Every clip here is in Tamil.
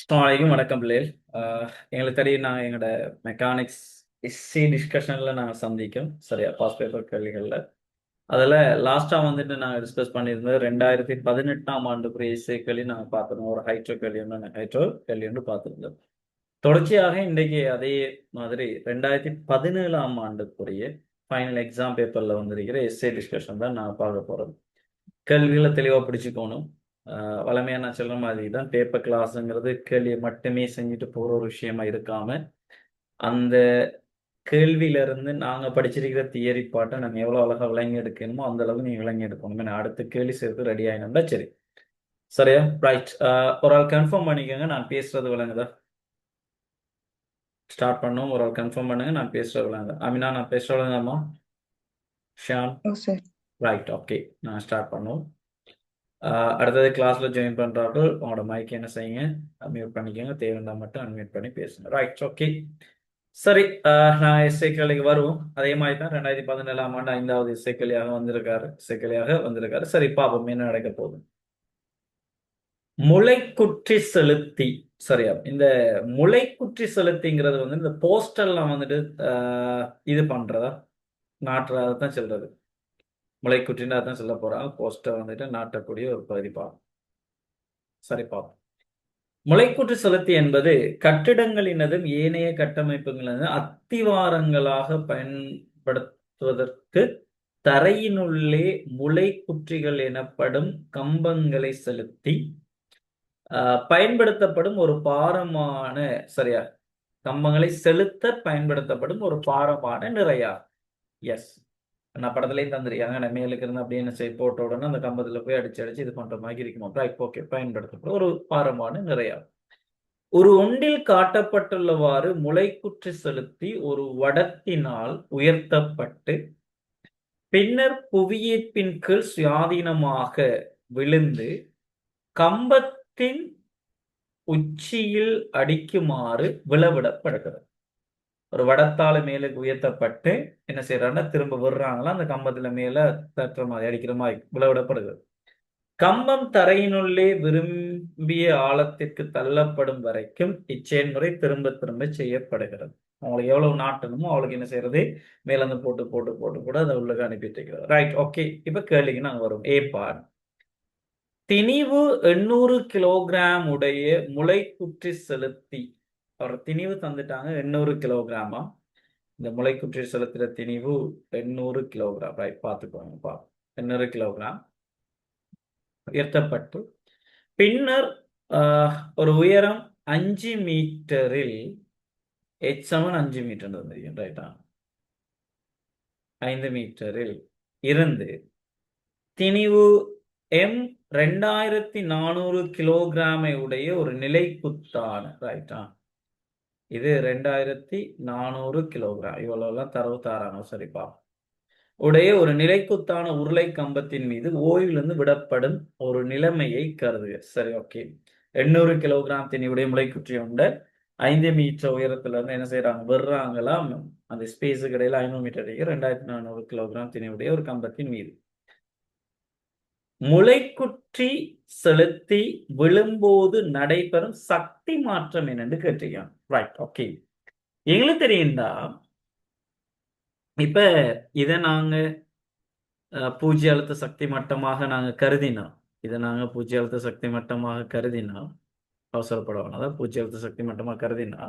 அஸ்ஸலாமு வணக்கம் பிள்ளைகள். எங்களுக்கு தெரியும் நாங்க எங்களோட மெக்கானிக்ஸ் எஸ்ஸே டிஸ்கஷன்ல நாங்க சந்திக்கும். சரியா? பாஸ்ட் பேப்பர் கேள்விகள்ல. அதுல லாஸ்ட்டா வந்துட்டு நாங்க டிஸ்கஸ் பண்ணியிருந்தது 2018ஆம் ஆண்டுக்குரிய எஸ்ஸே கேள்வி நாங்க பார்த்திருந்தோம். ஒரு ஹைட்ரோ கேள்வி ஒன்று பார்த்திருந்தோம். தொடர்ச்சியாக இன்றைக்கு அதே மாதிரி 2017ஆம் ஆண்டுக்குரிய ஃபைனல் எக்ஸாம் பேப்பர்ல வந்திருக்கிற எஸ்ஸே டிஸ்கஷன் தான் நான் பார்க்க போறோம். கேள்விகளை தெளிவா பிடிச்சுக்கணும். வழமையா நான் சொல்ற மாதிரி தான் பேப்பர் கிளாஸ்ங்கிறது கேள்வியை மட்டுமே செஞ்சுட்டு போற ஒரு விஷயமா இருக்காம, அந்த கேள்வியிலிருந்து நாங்க படிச்சிருக்கிற தியரி பார்ட்ட நம்ம எவ்வளோ அழகா விளங்கி எடுக்கணுமோ, அந்த அளவுக்கு நீங்க விளங்கி எடுக்கணும். ஏன்னா அடுத்த கேள்வி செய்றதுக்கு ரெடி ஆயினோம்னா சரி. சரியா? ரைட். ஒரு ஆள் கன்ஃபார்ம் பண்ணிக்கங்க. நான் பேசுறது விளங்குதா? ஸ்டார்ட் பண்ணோம். ஒரு ஆள் கன்ஃபார்ம் பண்ணுங்க. நான் பேசுறது விளங்குதா? அமினா நான் பேசுறது விளங்குதாம்மா? ஷியான்? ஓ சார். ரைட். ஓகே. நான் ஸ்டார்ட் பண்ணுவோம். அடுத்தது கிளாஸ்ல ஜாயின் பண்றார்கள். உங்களோட மைக் என்ன செய்யுங்க? மியூட் பண்ணிக்கங்க. தேவைன்னா மட்டும் அன்மியூட் பண்ணி பேசுங்க. ரைட். ஓகே. சரி. நான் எஸ்ஏ கேள்விக்கு வருவோம். அதே மாதிரி தான் 2017ஆம் ஆண்டு 5வது எஸ்ஏ கேள்வியாக வந்திருக்காரு. சரி பார்ப்போம் என்ன நடக்க போகுது. முளைக்குற்றி செலுத்தி. சரியா? இந்த முளைக்குற்றி செலுத்திங்கிறது வந்து இந்த போஸ்டல்லாம் வந்துட்டு இது பண்றதா? நாட்டுறதா தான் சொல்றது. முளைக்குற்றின்னு அதான் சொல்லப் போறாங்க. போஸ்டர் வந்துட்டு நாட்டக்கூடிய ஒரு பகுதி பார்ப்போம். சரி பார்ப்போம். முளைக்கூட்டு செலுத்தி என்பது கட்டிடங்களினதும் ஏனைய கட்டமைப்புகளினதும் அத்திவாரங்களாக பயன்படுத்துவதற்கு தரையினுள்ளே முளைக்குற்றிகள் எனப்படும் கம்பங்களை செலுத்தி பயன்படுத்தப்படும் ஒரு பாரமான சரியா கம்பங்களை செலுத்த பயன்படுத்தப்படும் ஒரு பாரமான நிறையா. எஸ். நான் படத்துலயும் தந்திருக்காங்க. நான் மேலுக்கு இருந்து அப்படியே என்ன செய்ய போட்ட உடனே அந்த கம்பத்துல போய் அடிச்சு அடிச்சு இது பண்ற மாதிரி இருக்குமா? ரைட். ஓகே. பயன்படுத்தப்படும் ஒரு பாரமான நிறையா. ஒரு ஒன்றில் காட்டப்பட்டுள்ளவாறு முளைக்குற்றி செலுத்தி ஒரு வடத்தினால் உயர்த்தப்பட்டு பின்னர் புவியீர்ப்பின் கீழ் சுயாதீனமாக விழுந்து கம்பத்தின் உச்சியில் அடிக்குமாறு விழவிடப்படுகிறது. ஒரு வடத்தால மேலுக்கு உயர்த்தப்பட்டு என்ன செய்யறாங்கன்னா திரும்ப விடுறாங்களா அந்த கம்பத்துல மேல தட்டுற மாதிரி அடிக்கிற மாதிரி விழவிடப்படுகிறது. கம்பம் தரையினுள்ளே விரும்பிய ஆழத்திற்கு தள்ளப்படும் வரைக்கும் இச்செயல்முறை திரும்ப திரும்ப செய்யப்படுகிறது. அவங்களுக்கு எவ்வளவு நாட்டணுமோ அவளுக்கு என்ன செய்யறது மேலிருந்து போட்டு போட்டு போட்டு கூட அதை உள்ளுக்கு அனுப்பிட்டு இருக்கிறது. ரைட். ஓகே. இப்ப கேள்விக்கு நாங்க வரும். ஏ பார். திணிவு 800 கிலோகிராம் உடைய முளைக்குற்றி செலுத்தி அவர் திணிவு தந்துட்டாங்க 800 கிலோகிராமா. இந்த முளைக்குற்றி செலுத்துற திணிவு 800 கிலோகிராம். ரைட். பார்த்துக்கோங்க. 800 கிலோகிராம் உயர்த்தப்பட்டு பின்னர் ஒரு உயரம் 5 மீட்டரில் h சமன் 5 மீட்டர் தெரியும். ரைட்டா? 5 மீட்டரில் இருந்து திணிவு m 2400 கிலோகிராமை உடைய ஒரு நிலைக்குத்தான ரைட்டா? இது 2400 கிலோகிராம். இவ்வளவுலாம் தரவு தாராங்க. சரிப்பா. உடைய ஒரு நிலைக்குத்தான உருளை கம்பத்தின் மீது ஓய்விலிருந்து விடப்படும் ஒரு நிலைமையை கருதுக. சரி. ஓகே. 800 கிலோகிராம் திணிவுடைய முளைக்குற்றி உண்ட 5 மீட்டர் உயரத்துல இருந்து என்ன செய்யறாங்க விடுறாங்களாம் அந்த ஸ்பேஸுக்கு இடையில 500 மீட்டர் 2400 கிலோகிராம் திணிவுடைய ஒரு கம்பத்தின் மீது முளைக்குற்றி செலுத்தி விழும்போது நடைபெறும் சக்தி மாற்றம் என்னன்னு கேட்டிருக்காங்க. ரைட். ஓகே. எங்களுக்கு தெரியும்டா இப்ப இதை நாங்க பூஜ்ய அழுத்த சக்தி மட்டமாக நாங்க கருதினோம். இதை நாங்க பூஜ்ய அழுத்த சக்தி மட்டமாக கருதினோம். அவசரப்பட வேணாம். அதான் பூஜ்ய அழுத்த சக்தி மட்டமாக கருதினா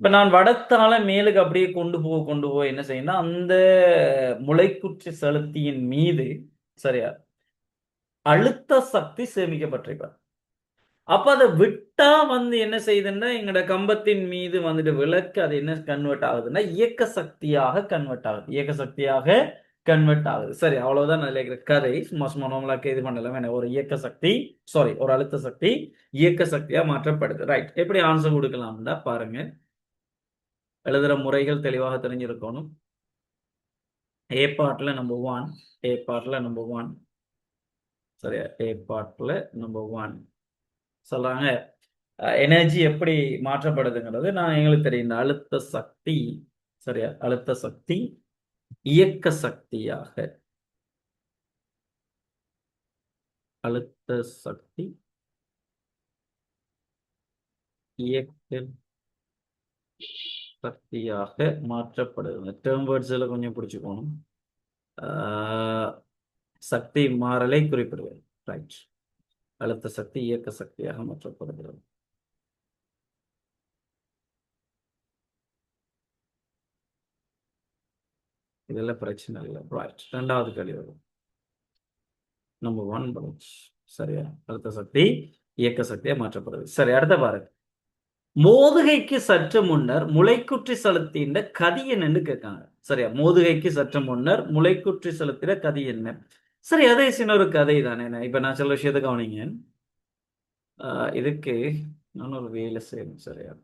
இப்ப நான் வடத்தால மேலுக்கு அப்படியே கொண்டு போய் என்ன செய்யணும் அந்த முளைக்குற்றி செலுத்தியின் மீது சரியா அழுத்த சக்தி சேமிக்கப்பட்டிருக்கும். அப்ப அதை விட்டா வந்து என்ன செய்யுதுன்னா எங்களோட கம்பத்தின் மீது வந்துட்டு விளக்கு அது என்ன கன்வெர்ட் ஆகுதுன்னா இயக்க சக்தியாக கன்வெர்ட் ஆகுது. இயக்க சக்தியாக கன்வெர்ட் ஆகுது. சரி. அவ்வளவுதான் அதுல இருக்கிற கதை. சும்மா சும்மா நம்மளாக்க இது பண்ணலாம். ஒரு இயக்க சக்தி ஒரு அழுத்த சக்தி இயக்க சக்தியா மாற்றப்படுது. ரைட். எப்படி ஆன்சர் கொடுக்கலாம்டா பாருங்க. எழுதுற முறைகள் தெளிவாக தெரிஞ்சிருக்கணும். ஏ பார்ட்ல நம்பர் 1. ஏ பார்ட்ல நம்பர் 1. சரியா? ஏ பார்ட்ல நம்பர் 1 சொல்றாங்க எனர்ஜி எப்படி மாற்றப்படுதுங்கிறது நான் எங்களுக்கு தெரியும். இந்த அழுத்த சக்தி சரியா அழுத்த சக்தி இயக்க சக்தியாக அழுத்த சக்தி இயக்க சக்தியாக மாற்றப்படுது. டேர்ம் வேர்ட்ஸ்ல கொஞ்சம் பிடிச்சுக்கணும். சக்தி மாறலை குறிப்பிடுவது. ரைட். அழுத்த சக்தி இயக்க சக்தியாக மாற்றப்படுகிறது. இதெல்லாம் பிரச்சனை இல்லை. ரைட். இரண்டாவது கேள்வி வரும். நம்பர் 1 பலன்ஸ். சரியா? அழுத்த சக்தி இயக்க சக்தியா மாற்றப்படுது. சரி, அடுத்த பாருங்க. மோதுகைக்கு சற்று முன்னர் முளைக்குற்றி செலுத்தின்ற கதி என்னன்னு கேட்காங்க. சரியா? மோதுகைக்கு சற்று முன்னர் முளைக்குற்றி செலுத்தின கதி என்ன? சரி, அதே சின்ன ஒரு கதை தானே. இப்ப நான் சொல்ல விஷயத்தை கவனிங்க. இதுக்கு நான் ஒரு வேலை செய்யணும். சரியா?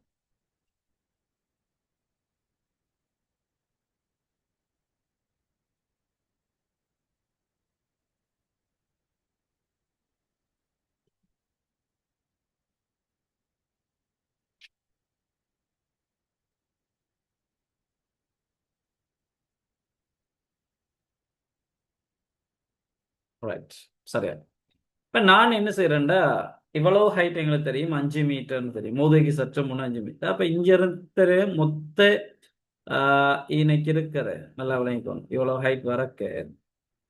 ரைட். சரியா? இப்ப நான் என்ன செய்யறேன்டா, இவ்வளவு ஹைட் எங்களுக்கு தெரியும், 5 மீட்டர்னு தெரியும். மோதுகைக்கு சற்று முன்ன 5 மீட்டர். அப்ப இங்க இருக்கிற மொத்த இன்னைக்கு இருக்கிற, நல்லா விளங்கிக்கணும், இவ்வளவு ஹைட் வரக்க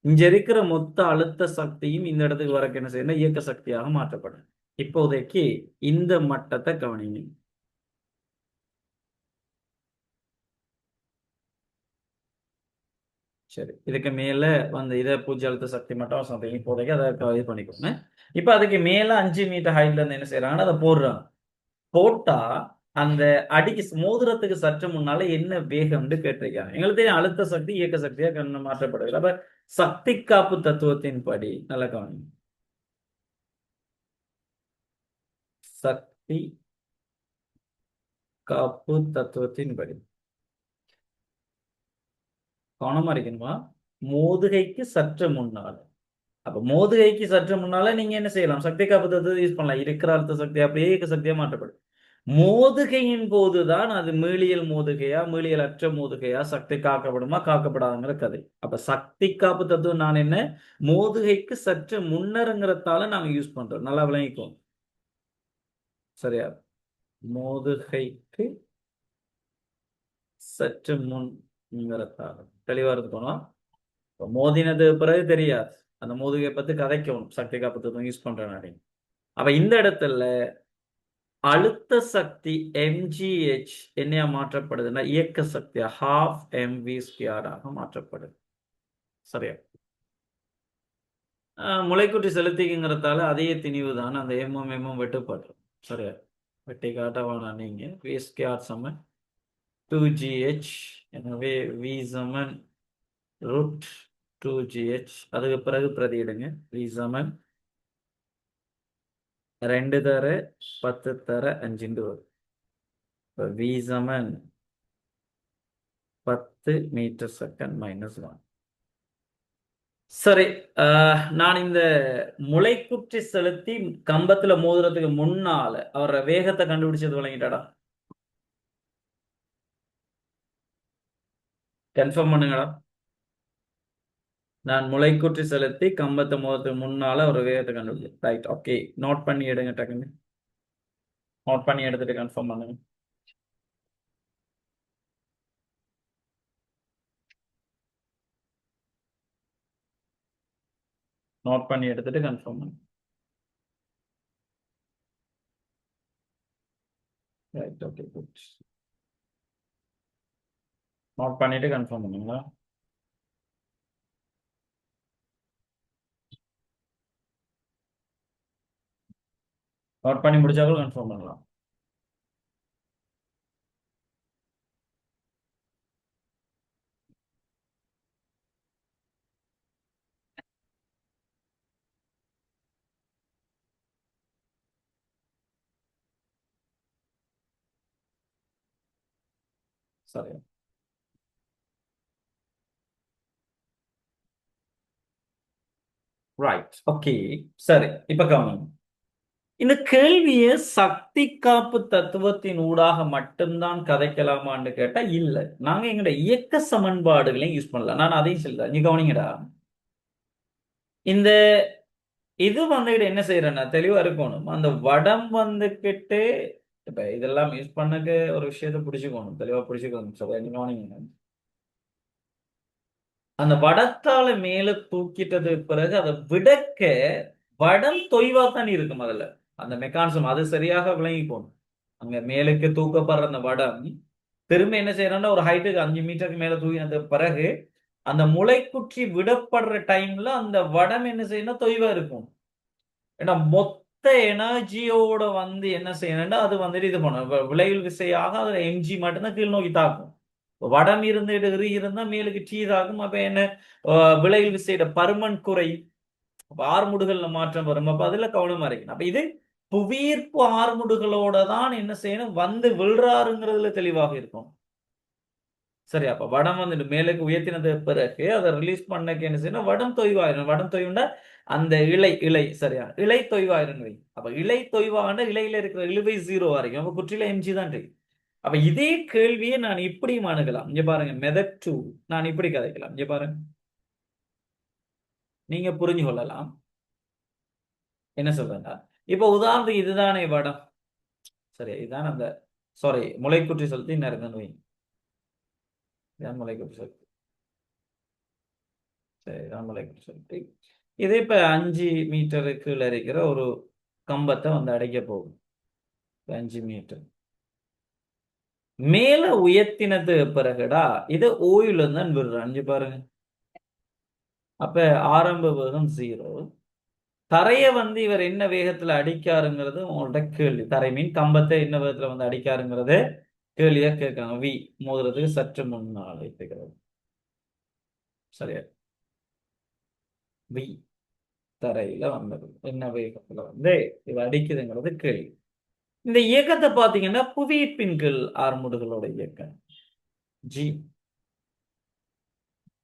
இங்க இருக்கிற மொத்த அழுத்த சக்தியும் இந்த இடத்துக்கு வரக்கு என்ன செய்யணும், இயக்க சக்தியாக மாற்றப்படும். இப்போதைக்கு இந்த மட்டத்தை கவனிங்க. சரி, இதுக்கு மேல வந்து இதை பூஜ்ய அழுத்த சக்தி மட்டும் சம்திங் இப்போதைக்கு அதை இது பண்ணிக்கோங்க. இப்ப அதுக்கு மேல 5 மீட்டர் ஹைட்ல இருந்து என்ன செய்யறாங்கன்னா அதை போடுறாங்க. போட்டா அந்த அடிக்கு மோதிரத்துக்கு சற்று முன்னால என்ன வேகம்னு கேட்டிருக்காங்க. எங்களுக்கு தெரியும் அழுத்த சக்தி இயக்க சக்தியா மாற்றப்படுகிறது. அப்ப சக்தி காப்பு தத்துவத்தின் படி நல்ல கவனி. சக்தி காப்பு தத்துவத்தின் படி கவனமா இருக்கணுமா? மோதுகைக்கு சற்று முன்னால, அப்ப மோதுகைக்கு சற்று முன்னால நீங்க என்ன செய்யலாம், சக்தி காப்பு தத்துவத்தை யூஸ் பண்ணலாம். இருக்கிற அழுத்த சக்தி அப்படியே இயக்க சக்தியா மாற்றப்படும். மோதுகையின் போதுதான் அது மீளியல் மோதுகையா மீளியல் அற்ற மோதுகையா, சக்தி காக்கப்படுமா காக்கப்படாதுங்கிற கதை. அப்ப சக்தி காப்பு தத்துவம் நான் என்ன, மோதுகைக்கு சற்று முன்னருங்கிறதால நாங்க யூஸ் பண்றோம். நல்லா விளங்கிக்கோம். சரியா? மோதுகைக்கு சற்று முன்ங்கிறதால தெளிவா இருக்கணும். மோதினது பிறகு தெரியாது, அந்த மோதுகையை பத்தி கதைக்கணும், சக்தி காப்பு தத்துவம் யூஸ் பண்றேன். அப்ப இந்த இடத்துல அழுத்த சக்தி mgh என்னையா மாற்றப்படுதுன்னா இயக்க சக்தியா ½ mv² ஆக மாற்றப்படுது. சரியா? முளைக்குட்டி செலுத்திங்கிறதால அதே திணிவு தான், அந்த எம்எம் வெட்டுப்படுறோம். சரியா? வெட்டி காட்டவானா நீங்க v² சமன் 2gh. எனவே v சமன் √2gh. அதுக்கு பிறகு பிரதியிடுங்க. v சமன் 2 தர 10 தர 5 வரும். v சமன் 10 மீட்டர் செகண்ட் -1. சரி, நான் இந்த முளைக்குற்றி செலுத்தி கம்பத்துல மோதுறதுக்கு முன்னால அவர வேகத்தை கண்டுபிடிச்சது விளங்கிட்டாடா? கன்ஃபார்ம் பண்ணுங்கடா. நான் முளைக்குற்றி செலுத்தி கம்பத்தை மோதுறதுக்கு முன்னால ஒரு வேகத்தை கண்டுபிடிச்சேன். Right, okay. நோட் பண்ணி எடுங்க டக்குன்னு. நோட் பண்ணி எடுத்துட்டு கன்ஃபார்ம் பண்ணுங்க. நோட் பண்ணி எடுத்துட்டு கன்ஃபார்ம் பண்ணுங்க. Right, okay, good. நோட் பண்ணிட்டு கன்ஃபார்ம் பண்ணுங்களா? நோட் பண்ணி முடிச்சாலும் கன்ஃபார்ம் பண்ணலாம். சரி, ரைட், ஓகே. சரி, இப்ப கவனிங்க. இந்த கேள்வியை சக்தி காப்பு தத்துவத்தின் ஊடாக மட்டும்தான் கதைக்கலாமான்னு கேட்டா இல்ல. நாங்க எங்கட இயக்க சமன்பாடுகளையும் யூஸ் பண்ணலாம். நான் அதையும் சொல்ல, நீ கவனிங்கடா. இந்த இது வந்துகிட்டு என்ன செய்யறேன்னா தெளிவா இருக்கணும். அந்த வடம் வந்துகிட்டு இப்ப இதெல்லாம் யூஸ் பண்ணக்க ஒரு விஷயத்த பிடிச்சுக்கணும், தெளிவா பிடிச்சுக்கணும். சோ கவனிங்க. அந்த வடத்தால மேல தூக்கிட்டது பிறகு அதை விடக்க வடம் தொய்வா தான் இருக்கும். அதுல அந்த மெக்கானிசம் அது சரியாக விளங்கி போகணும். அங்க மேலுக்கு தூக்கப்படுற அந்த வடம் திரும்ப என்ன செய்யறோம்னா ஒரு ஹைட்டுக்கு 5 மீட்டருக்கு மேல தூக்கினது பிறகு அந்த முளைக்குற்றி விடப்படுற டைம்ல அந்த வடம் என்ன செய்யணும், தொய்வா இருக்கும். ஏன்னா மொத்த எனர்ஜியோட வந்து என்ன செய்யணும்னா அது வந்துட்டு இது பண்ணும். விளைவில் விசையாக அதுல எம்ஜி மட்டும்தான் கீழ் நோக்கி தாக்கும். வடம் இருந்து இருந்தா மேலுக்கு டீ தாக்கும். அப்ப என்ன விளைவில் விசையோட பருமன் குறை, ஆறுமுடுகள்ல மாற்றம் வரும். அப்ப அதுல கவனமா இருக்கணும். அப்ப இது புவியீர்ப்பு ஆறுமுடுகளோட தான் என்ன செய்யணும், வந்து விழுறாருங்கிறதுல தெளிவாக இருக்கும். சரி, அப்ப வடம் வந்துட்டு மேலுக்கு உயர்த்தினது பிறகு அதை ரிலீஸ் பண்ணக்கு என்ன செய்யணும், வடம் தொய்வாயிரும். வடம் தொய்வுண்டா அந்த இலை சரியா, இலை தொய்வாயிரும். அப்ப இலை தொய்வான இலையில இருக்கிற இழுவை 0 வரைக்கும் அப்ப குற்றில எம்ஜி தான் இருக்கு. அப்ப இதே கேள்வியை நான் இப்படி அணுகலாம். இங்க பாருங்க, மெத்தட் 2 நான் இப்படி கதைக்கலாம். இங்க பாருங்க, நீங்க புரிஞ்சு கொள்ளலாம் என்ன சொல்றேன்னா, இப்ப உதாரணத்துக்கு இதுதானே வடம், சரி இதுதான் அந்த சாரி முளைக்குற்றி செலுத்தி நேரம் வை, இதான் முளைக்குற்றி செலுத்தி, சரி இதான் முளைக்குற்றி செலுத்தி. இது இப்ப 5 மீட்டருக்கு இருக்கிற ஒரு கம்பத்தை வந்து அடைக்க போகும். 5 மீட்டர் மேல உயர்த்தினது பிறகுடா இது ஓயில தான் விடுறேன். இங்க பாருங்க, அப்ப ஆரம்ப வேகம் 0. தரைய வந்து இவர் என்ன வேகத்துல அடிக்காருங்கிறது உங்களோட கேள்வி. தரை மீன் கம்பத்தை என்ன வேகத்துல வந்து அடிக்காருங்கிறது கேள்வியா கேட்கிறாங்க. வி மோதுறதுக்கு சற்று முன்னால் வைத்துக்கிறது. சரியா, வி தரையில வந்தது என்ன வேகத்துல வந்து இது அடிக்குதுங்கிறது கேள்வி. இந்த இயக்கத்தை பாத்தீங்கன்னா புவியீர்ப்பின் கீழ் ஆறுமுடுகளோட இயக்கம் ஜி.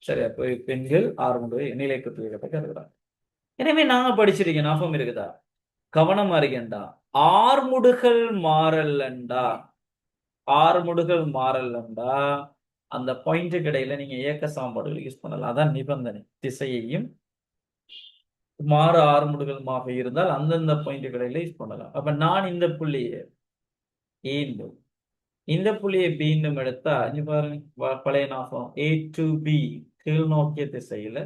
சரியா, புவியீர்ப்பின் கீழ் ஆறுமுடுகள் நிலைக்குத்து இயக்கத்தை கருதுறாங்க. எனவே நாங்க படிச்சிருக்கேன், ஞாபகம் இருக்குதா? கவனமா இருக்கேன்டா. ஆறுமுடுகள் மாறலண்டா, ஆறுமுடுகள் மாறலண்டா அந்த பாயிண்ட்டுக்கு இடையில நீங்க இயக்க சமன்பாடுகள் யூஸ் பண்ணலாம். அதான் நிபந்தனை. திசையையும் மாறு ஆறுமுடுகளுமாக இருந்தால் அந்தந்த பாயிண்ட்டுக்கு இடையில யூஸ் பண்ணலாம். அப்ப நான் இந்த புள்ளியை ஏண்டும் இந்த புள்ளியை பீண்டும் எடுத்தா இங்க பாருங்க, பழைய நாசம் A to B கீழ் நோக்கிய திசையில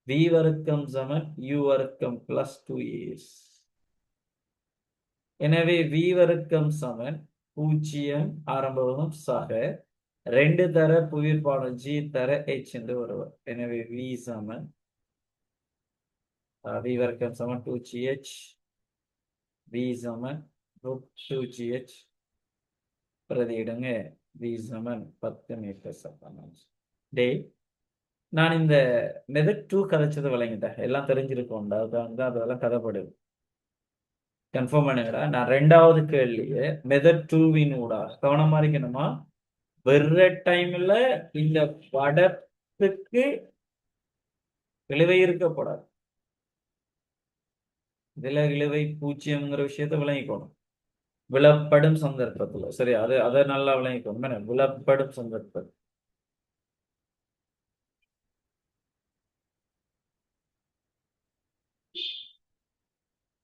V வர்க்கம் சமன் U வர்க்கம் பிளஸ் 2as. எனவே V வர்க்கம் சமன் 0 ஆரம்பம் சக 2 தர புவியீர்ப்பாளர் G தர H என்று வருவார். எனவே V சமன் V வர்க்கம் சமன் 2gh, V சமன் √2gh, பிரதியிடுங்க V சமன் 10 மீட்டர் சமம். டே நான் இந்த மெத்தட் 2 கதைச்சது விளங்கிட்டேன், எல்லாம் தெரிஞ்சிருக்கோம்டா. அதெல்லாம் கதைப்படுது. கன்ஃபார்ம் பண்ணுங்கடா. நான் 2வது கேள்வியை மெத்தட் 2 ஊடா கவனமா இருக்கணுமா, வெற டைம்ல இந்த படத்துக்கு இழுவை இருக்கப்படாது. இதுல இழுவை 0ங்கிற விஷயத்த விளங்கிக்கணும். விழப்படும் சந்தர்ப்பத்துல சரி, அதை நல்லா விளங்கிக்கணும். விழப்படும் சந்தர்ப்பம்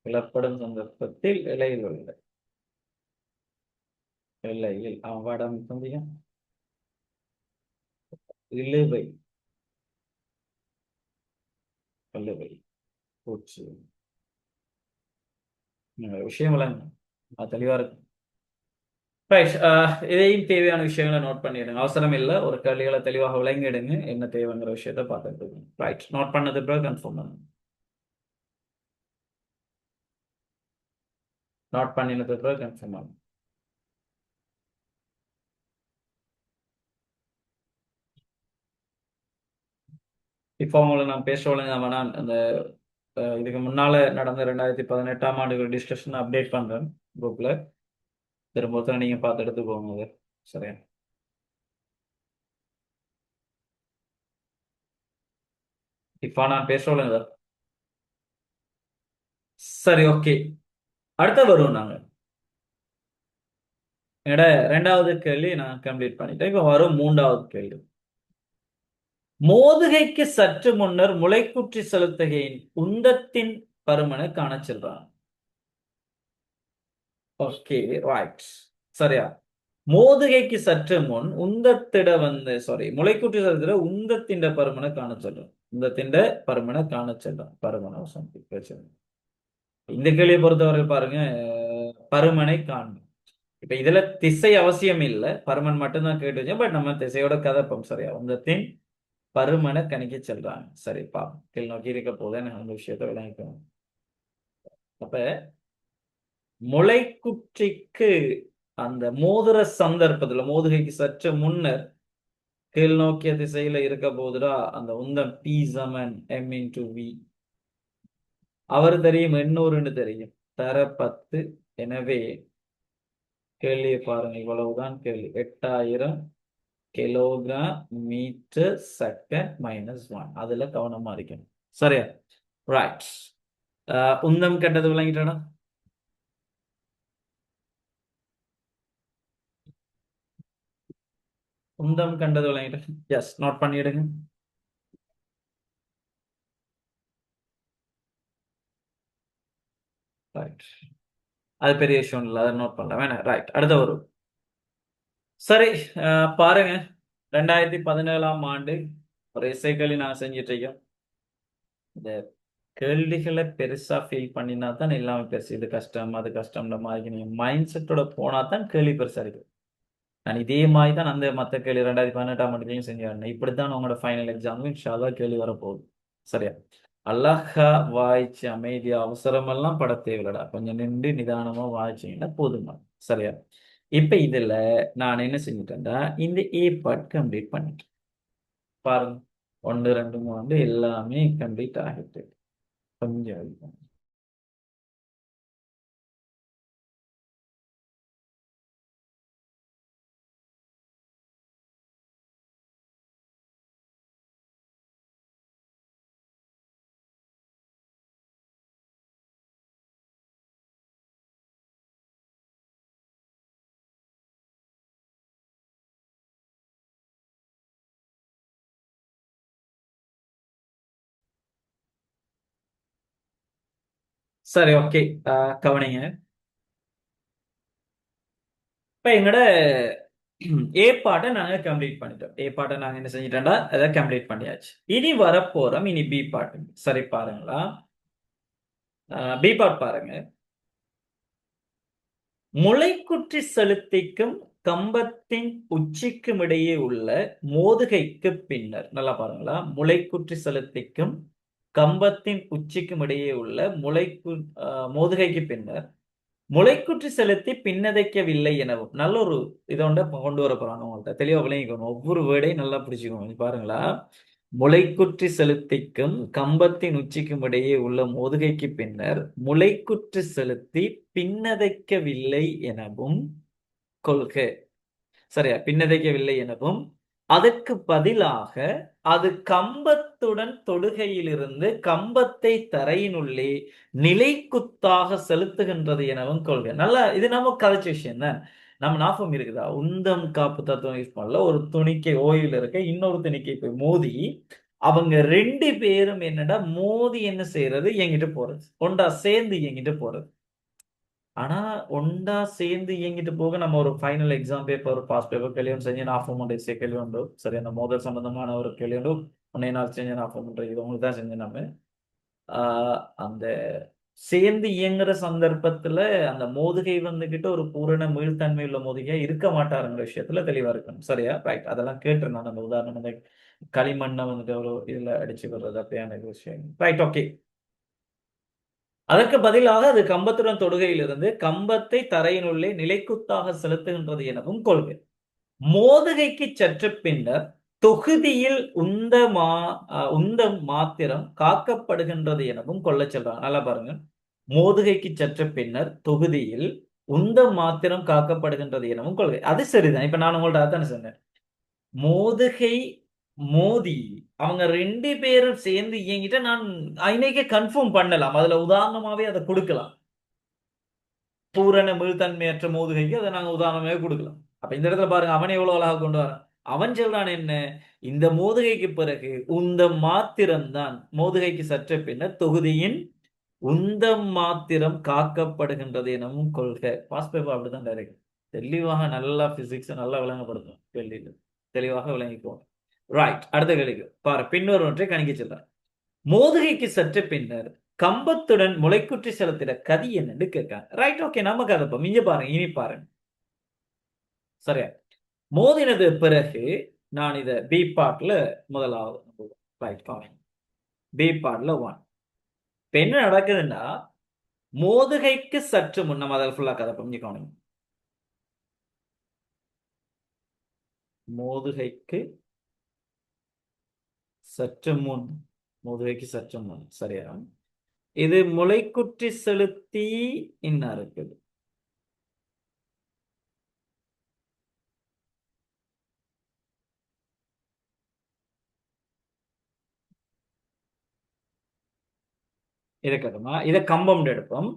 விழப்படும் சந்தர்ப்பத்தில் இலையில் உள்ள இலையில் வடம் சந்தியம் இழுவை இழுவை பூச்சி விஷயம் விளங்க தெளிவா இருக்கு. ரைட், இதையும் தேவையான விஷயங்களை நோட் பண்ணிடுங்க. அவசரம் இல்லை, ஒரு கேள்விகளை தெளிவாக விளங்கிடுங்க, என்ன தேவைங்கிற விஷயத்த பார்த்துட்டு. ரைட், நோட் பண்ணது பிறகு கன்ஃபார்ம் பண்ணுங்க. நோட் பண்ணினது பிறகு கன்ஃபார்ம் பண்ணுங்க. இப்போ உங்களை நான் பேசுறவங்க நான் அந்த இதுக்கு முன்னால நடந்த 2018ஆம் ஆண்டு டிஸ்கஷன் அப்டேட் பண்றேன் குரூப்ல. திரும்ப நீங்க பார்த்து எடுத்துக்கோங்க அது. சரியா, இப்போ நான் பேசுறவங்க சரி, ஓகே. அடுத்த வருவோம் நாங்க. என்னோட 2வது கேள்வி நான் கம்ப்ளீட் பண்ணிட்டேன். இப்போ வரும் 3வது கேள்வி. மோதுகைக்கு சற்று முன்னர் முளைக்குற்றி செலுத்துகையின் உந்தத்தின் பருமனை காண செல்றான். Okay, right. சரியா? மோதுகைக்கு சற்று முன் உந்தத்திட சாரி, முளைக்கூட்டி சதுர உந்தத்திண்ட பருமனை காண சொல்லும். உந்தத்திண்ட பருமனை காண சொல்லும். பருமனம் சம்திங். இந்த கேள்வியை பொறுத்தவரை பாருங்க, பருமனை காணும். இப்ப இதுல திசை அவசியம் இல்ல, பருமன் மட்டும்தான் கேட்டு வச்சேன். பட் நம்ம திசையோட கதைப்போம். சரியா? உந்தத்தின் பருமனை கணிக்க செல்றாங்க. சரிப்பா, கீழ் நோக்கி இருக்க போது எனக்கு அந்த விஷயத்தை விளங்கிக்கணும். அப்ப முளைக்குற்றிக்கு அந்த மோதிர சந்தர்ப்பத்துல மோதுகைக்கு சற்று முன்னர் கீழ் நோக்கிய திசையில இருக்க போதுடா அந்த உந்தம் P சமன் M into V. அவர் தெரியும், 800 தெரியும், தர 10. எனவே கேள்வியை பாருங்க, இவ்வளவுதான் கேள்வி. 8000 கிலோகிராம் மீட்டர் செகண்ட் -1. அதுல கவனமா இருக்கணும். சரியா? ரைட். உந்தம் கண்டது விளங்கிட்டானா? உந்தம் கண்டது விளங்கிட்டு எஸ் நோட் பண்ணிடுங்க. ரைட், அது பெரிய விஷயம் இல்லை, அதை நோட் பண்ணல வேணாம். ரைட், அடுத்த வரும். சரி, பாருங்க, 2017ஆம் ஆண்டு ஒரு இசைக்களி நான் செஞ்சிட்டு இருக்கோம். இந்த கேள்விகளை பெருசா ஃபீல் பண்ணினா தான் எல்லாமே பெருசு. இது கஷ்டம் அது கஷ்டம்ன்ற மாதிரி நீங்க மைண்ட் செட்டோட போனா தான் கேள்வி பெருசா இருக்கு. நான் இதே மாதிரி தான் அந்த மற்ற கேள்வி 2018ஆம் ஆண்டுலையும் செஞ்சேன். இப்படித்தான் உங்களோட ஃபைனல் எக்ஸாமும் இன்ஷால்லா கேள்வி வரப்போகுது. சரியா? அழகா வாய்ச்சு அமைதியா அவசரமெல்லாம் பட தேவையில்லடா. கொஞ்சம் நின்று நிதானமா வாய்ச்சிங்கன்னா போதுமா. சரியா? இப்ப இதுல நான் என்ன செஞ்சுட்டேன்டா, இந்த ஏ பார்ட் கம்ப்ளீட் பண்ணிட்டேன். பாருங்க, 1 2 3 எல்லாமே கம்ப்ளீட் ஆகிட்டு. கொஞ்சம் wait பண்ணுங்க. சரி, ஓகே. கவனிங்க. இப்ப எங்கட ஏ பாட்டை நாங்க கம்ப்ளீட் பண்ணிட்டோம். ஏ பாட்டை நாங்க என்ன செஞ்சிட்டோம்டா, அதை கம்ப்ளீட் பண்ணியாச்சு. இனி வரப்போறோம் இனி பி பாட்டு. சரி, பாருங்களா. பி பாட் பாருங்க. முளைக்குற்றி செலுத்திக்கும் கம்பத்தின் உச்சிக்கும் இடையே உள்ள மோதுகைக்கு பின்னர், நல்லா பாருங்களா, முளைக்குற்றி செலுத்திக்கும் கம்பத்தின் உச்சிக்கும் இடையே உள்ள மோதுகைக்கு பின்னர் முளைக்குற்றி செலுத்தி பின்னதைக்கவில்லை எனவும். நல்ல ஒரு இதோண்ட கொண்டு வர போறாங்க. உங்கள்ட்ட தெளிவா விளங்கிக்கணும். ஒவ்வொரு வேர்டையும் நல்லா பிடிச்சுக்கணும். பாருங்களா, முளைக்குற்றி செலுத்திக்கும் கம்பத்தின் உச்சிக்கும் இடையே உள்ள மோதுகைக்கு பின்னர் முளைக்குற்றி செலுத்தி பின்னதைக்கவில்லை எனவும் கொள்க. சரியா? பின்னதைக்கவில்லை எனவும் அதற்கு பதிலாக அது கம்பத்துடன் தொடுகையிலிருந்து கம்பத்தை தரையினுள்ளே நிலைக்குத்தாக செலுத்துகின்றது எனவும் கொள்க. நல்லா, இது நம்ம கதைச்ச விஷயம் தான். நம்ம ஞாபகம் இருக்குதா? உந்தம் காப்பு தத்துவம் யூஸ் பண்ணல. ஒரு துணிக்கை ஓய்வில் இருக்க இன்னொரு துணிக்கை போய் மோதி அவங்க 2 பேரும் என்னடா மோதி என்ன செய்யறது, என்கிட்ட போறது, ஒண்டா சேர்ந்து என்கிட்ட போறது. ஆனா ஒண்டா சேர்ந்து இயங்கிட்டு போக நம்ம ஒரு final exam paper pass paper கேள்வி செஞ்சு நாஃபம் இசை கேள்வி உண்டு. சரி, அந்த மோதல் சம்பந்தமான ஒரு கேள்வி உண்டு. உன்னை நான் செஞ்ச நாஃபம் இது உங்களுக்கு தான் செஞ்சேன். நம்ம அந்த சேர்ந்து இயங்குற சந்தர்ப்பத்துல அந்த மோதுகை வந்துகிட்டு ஒரு பூரண மீள்தன்மை உள்ள மோதுகையா இருக்க மாட்டாருங்கிற விஷயத்துல தெளிவா இருக்கணும். சரியா? ரைட், அதெல்லாம் கேட்டிருந்தான். அந்த உதாரணம் அந்த களிமண்ணை வந்துட்டு ஒரு இதுல அடிச்சு வர்றது அப்படியான விஷயம். Right, okay. அதற்கு பதிலாக அது கம்பத்துடன் தொடுகையிலிருந்து கம்பத்தை தரையினுள்ளே நிலைக்குத்தாக செலுத்துகின்றது எனவும் கொள்கை. மோதுகைக்கு சற்று பின்னர் தொகுதியில் உந்தம் மாத்திரம் காக்கப்படுகின்றது எனவும் கொள்ளச் செல்றாங்க. நல்லா பாருங்க. மோதுகைக்கு சற்று பின்னர் தொகுதியில் உந்தம் மாத்திரம் காக்கப்படுகின்றது எனவும் கொள்கை. அது சரிதான். இப்ப நான் உங்கள்ட்ட அதானே சொன்னேன். மோதுகை மோதி அவங்க 2 பேரும் சேர்ந்து இயங்கிட்ட நான் இன்னைக்கே கன்ஃபார்ம் பண்ணலாம். அதுல உதாரணமாவே அதை கொடுக்கலாம். பூரண மீள்தன்மையற்ற மோதுகைக்கு அதை நாங்க உதாரணமாவே கொடுக்கலாம். அப்ப இந்த இடத்துல பாருங்க, அவன் எவ்வளவு அழகா கொண்டு வரான். அவன் சொல்றான் என்ன, இந்த மோதுகைக்கு பிறகு உந்த மாத்திரம்தான் மோதுகைக்கு சற்று பின்னர் தொகுதியின் உந்தம் மாத்திரம் காக்கப்படுகின்றது எனவும் கொள்க. பாஸ்ட் பேப்பர் அப்படிதான் டைரக்ட் தெளிவாக நல்லா பிசிக்ஸ் நல்லா விளங்கப்படுத்தும் கேள்வியில் தெளிவாக விளங்கிக்குவோம். ரைட், அடுத்த கேள்விக்கு பாரு. பின்னொரு ஒன்றை கணிக்க சொல்றார். மோதுகைக்கு சற்று பின்னர் கம்பத்துடன் முளைக்குற்றி செலுத்திட கதி என்னன்னு கேட்காங்க. ரைட், ஓகே, நமக்கு அதை இங்க பாருங்க, இனி பாருங்க. சரியா, மோதினது பிறகு நான் இத பி பார்ட்ல முதலாவது ரைட் பாருங்க. பி பார்ட்ல 1 இப்ப என்ன நடக்குதுன்னா, மோதுகைக்கு சற்று முன் நம்ம அதை ஃபுல்லா கதை புரிஞ்சுக்கணும். மோதுகைக்கு சற்று முன், மோதுகைக்கு சற்று முன், சரியா? இது முளைக்குற்றி செலுத்தி இன்னும் இருக்குது. இதை கேட்டோமா, இதை கம்பம் எடுப்போம்,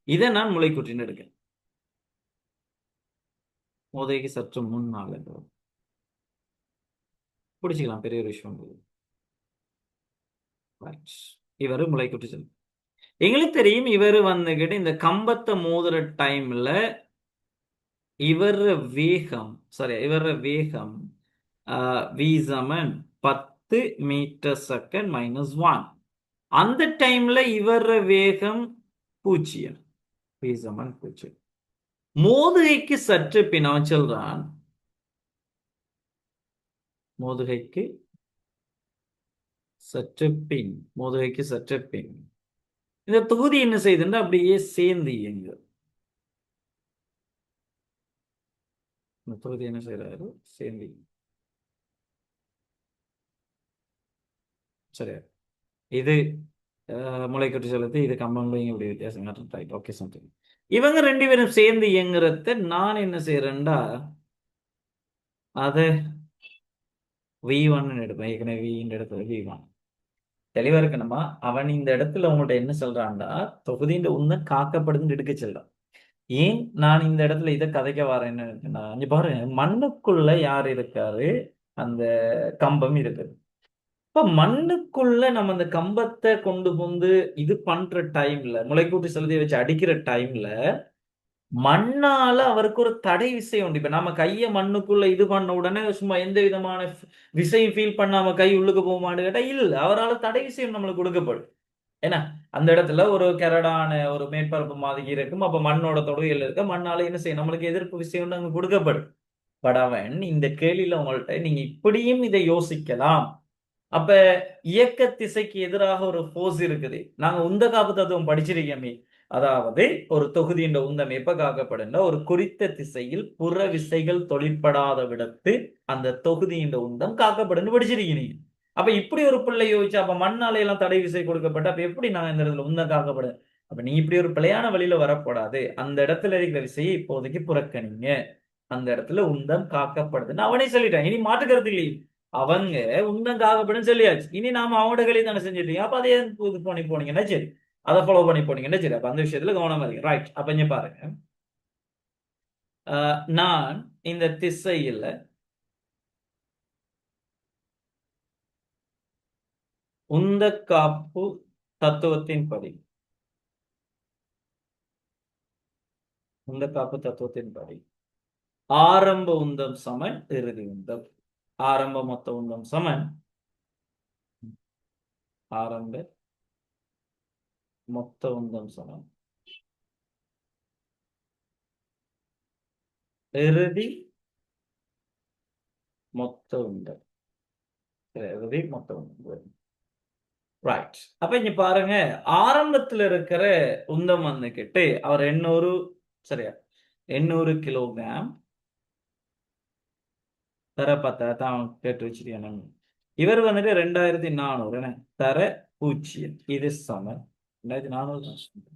இதை நான் முளைக்குற்றின்னு எடுக்கேன். மோதுகைக்கு சற்று முன்னால் பிடிச்சிக்கலாம், பெரிய ஒரு விஷயம். இவரு முளைக்குற்றி செலுத்தி எங்களுக்கு தெரியும். இவர் வந்துகிட்டு இந்த கம்பத்தை மோதுற டைம்ல இவர் வேகம், சரி, இவர் வேகம் v= 10 மீட்டர் செகண்ட் -1. அந்த டைம்ல இவர் வேகம் 0, v= 0. மோதுகைக்கு சற்று பின் அவன் சொல்றான், மோதுகைக்கு சற்று பின், மோதுகைக்கு சற்று பின் இந்த தொகுதி என்ன செய்யுதுன்னா அப்படியே சேர்ந்து இயங்கு. இந்த தொகுதி என்ன செய்யறாரு, சேர்ந்து. சரி, இது முளைக்குற்றி செலுத்தி, இது கம்பம் இப்படி வித்தியாசம். Right, okay, something. இவங்க ரெண்டு பேரும் சேர்ந்து இயங்குறத நான் என்ன செய்யறேன்டா, அதை v1 எடுப்பேன். ஏற்கனவே v இடத்துல v1 தெளிவா இருக்கணுமா. அவன் இந்த இடத்துல உங்கள்ட்ட என்ன சொல்றான்டா, தொகுதியின் உந்தம் காக்கப்படுதுன்னு எடுக்க சொல்றான். ஏன் நான் இந்த இடத்துல இதை கதைக்க வரேன்னு இருக்குன்னா, இங்க பாருங்க, மண்ணுக்குள்ள யார் இருக்காரு, அந்த கம்பம் இருக்குது. இப்ப மண்ணுக்குள்ள நம்ம அந்த கம்பத்தை கொண்டு வந்து இது பண்ற டைம்ல, முளைக்கூட்டி செலுத்தியை வச்சு அடிக்கிற டைம்ல மண்ணால அவருக்கு ஒரு தடை விசை உண்டு. இப்ப நம்ம கைய மண்ணுக்குள்ள இது பண்ண உடனே சும்மா எந்த விதமான விசையும் ஃபீல் பண்ணாம கை உள்ளுக்கு போகுமான்னு கேட்டா இல்ல, அவரால் தடை விசையும் நம்மளுக்கு கொடுக்கப்படும். ஏன்னா அந்த இடத்துல ஒரு கரடான ஒரு மேற்பரப்பு மாதிரி இருக்கும். அப்ப மண்ணோட தொடுகையில் இருக்க மண்ணால என்ன செய்யும், நம்மளுக்கு எதிர்ப்பு விசையும் அங்க கொடுக்கப்படும். பட் அவன் இந்த கேள்வியில உங்கள்ட்ட நீங்க இப்படியும் இதை யோசிக்கலாம். அப்ப இயக்க திசைக்கு எதிராக ஒரு போர்ஸ் இருக்குது. நாங்க உந்த காப்பு தத்துவம் படிச்சிருக்கோமே. அதாவது ஒரு தொகுதியின் உந்தம் எப்ப காக்கப்படுன்னா, ஒரு குறித்த திசையில் புற விசைகள் தொழிற்படாத விடத்து அந்த தொகுதியின் உந்தம் காக்கப்படுன்னு படிச்சிருக்கீங்க. அப்ப இப்படி ஒரு பிள்ளை யோசிச்சு, அப்ப மண்ணால எல்லாம் தடை விசை கொடுக்கப்பட்ட அப்ப எப்படி நான் இந்த இடத்துல உந்தம் காக்கப்படும்? அப்ப நீ இப்படி ஒரு பிழையான வழியில வரக்கூடாது. அந்த இடத்துல இருக்கிற விசையை இப்போதைக்கு புறக்கணிங்க. அந்த இடத்துல உந்தம் காக்கப்படுதுன்னு அவனே சொல்லிட்டான். இனி மாற்றுக்கிறது இல்லை. அவங்க உந்தம் காக்கப்படும் சொல்லியாச்சு. இனி நாம அவனோட களி தானே செஞ்சுட்டீங்க. அப்ப அதே இது பண்ணி போனீங்கன்னா சரி, அதை ஃபாலோ பண்ணி போனீங்கன்னா சரி. அப்ப அந்த விஷயத்துல கவனமா இருக்கு. ரைட், அப்ப இங்க பாருங்க, நான் இந்த திசையில உந்த காப்பு தத்துவத்தின் படி, உந்த காப்பு தத்துவத்தின் படி ஆரம்ப உந்தம் சமன் இறுதி உந்தம். ஆரம்ப மொத்த உந்தம் சமன் ஆரம்ப மொத்த உந்தம் சமன் இறுதி மொத்த உந்தம். இறுதி மொத்த உந்தம். ரைட், அப்ப இங்க பாருங்க, ஆரம்பத்துல இருக்கிற உந்தம் வந்துகிட்டு அவர் 800, சரியா, 800 கிலோகிராம் தர 10 தான் கேட்டு வச்சிருக்கேன். இவர் வந்துட்டு 2400 என்ன தர 0. இது சமன் 2400.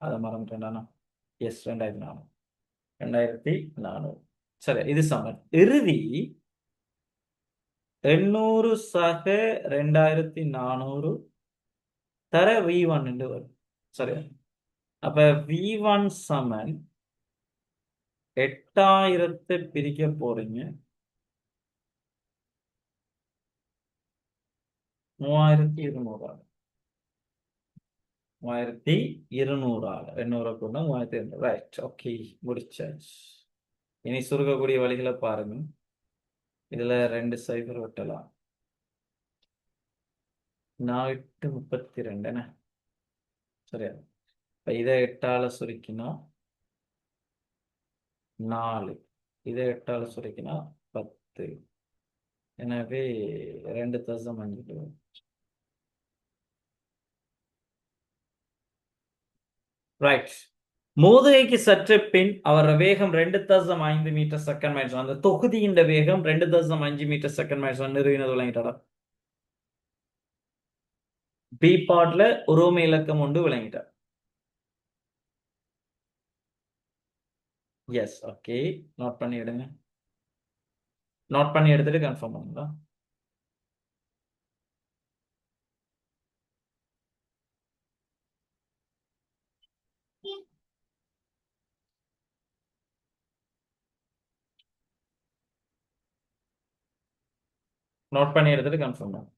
அதை மறந்துட்டேன்டானா. எஸ், 2400, 2400. சரி, இது சமன் இறுதி 800 சக 2400 தர v1 என்று வரும். சரியா, அப்ப v1 சமன் 8000 பிரிக்க போறீங்க 3200. 3200 200 கூட 3200. ரைட், ஓகே, முடிச்சாச்சு. இனி சுருக்கக்கூடிய வழிகளை பாருங்க. இதுல 2 சைபர் வெட்டலாம். 4×8 = 32 என்ன? சரியா? இப்ப இதை 8ஆல சுருக்கினா 4, இதை 8ஆல சுருக்கினா 10. எனவே 2.5. ரைட். மோதுகைக்கு சற்று பின் அவர் வேகம் 2.5 மீட்டர் செகண்ட் மைல்ஸ். அந்த தொகுதியின் வேகம் 2.5 மீட்டர் செகண்ட் மைல்ஸ் நிறுவினது விளங்கிட்டாரா? பி பார்ட்ல உரோம இலக்கம் ஒன்று விளங்கிட்டார். எஸ், ஓகே, நோட் பண்ணி எடுங்க. நோட் பண்ணி எடுத்துட்டு கன்ஃபார்ம் பண்ணுங்களா? நோட் பண்ணி எடுத்துட்டு கன்ஃபார்ம் பண்ணுங்க.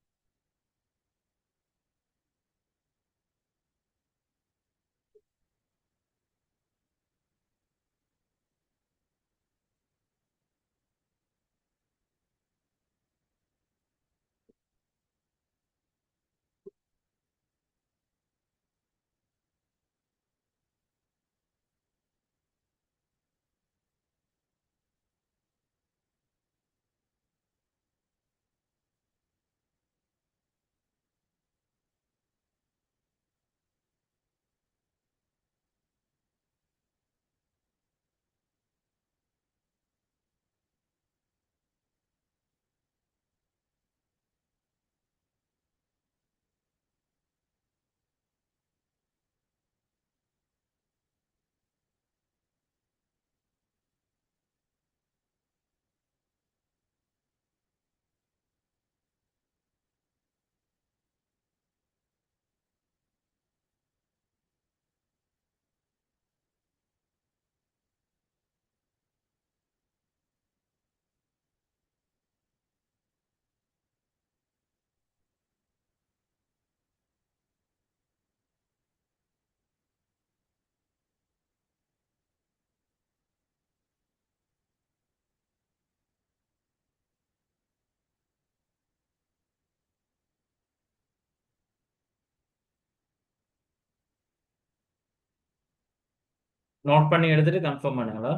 நோட் பண்ணி எடுத்துட்டு கன்ஃபார்ம் பண்ணுங்களா?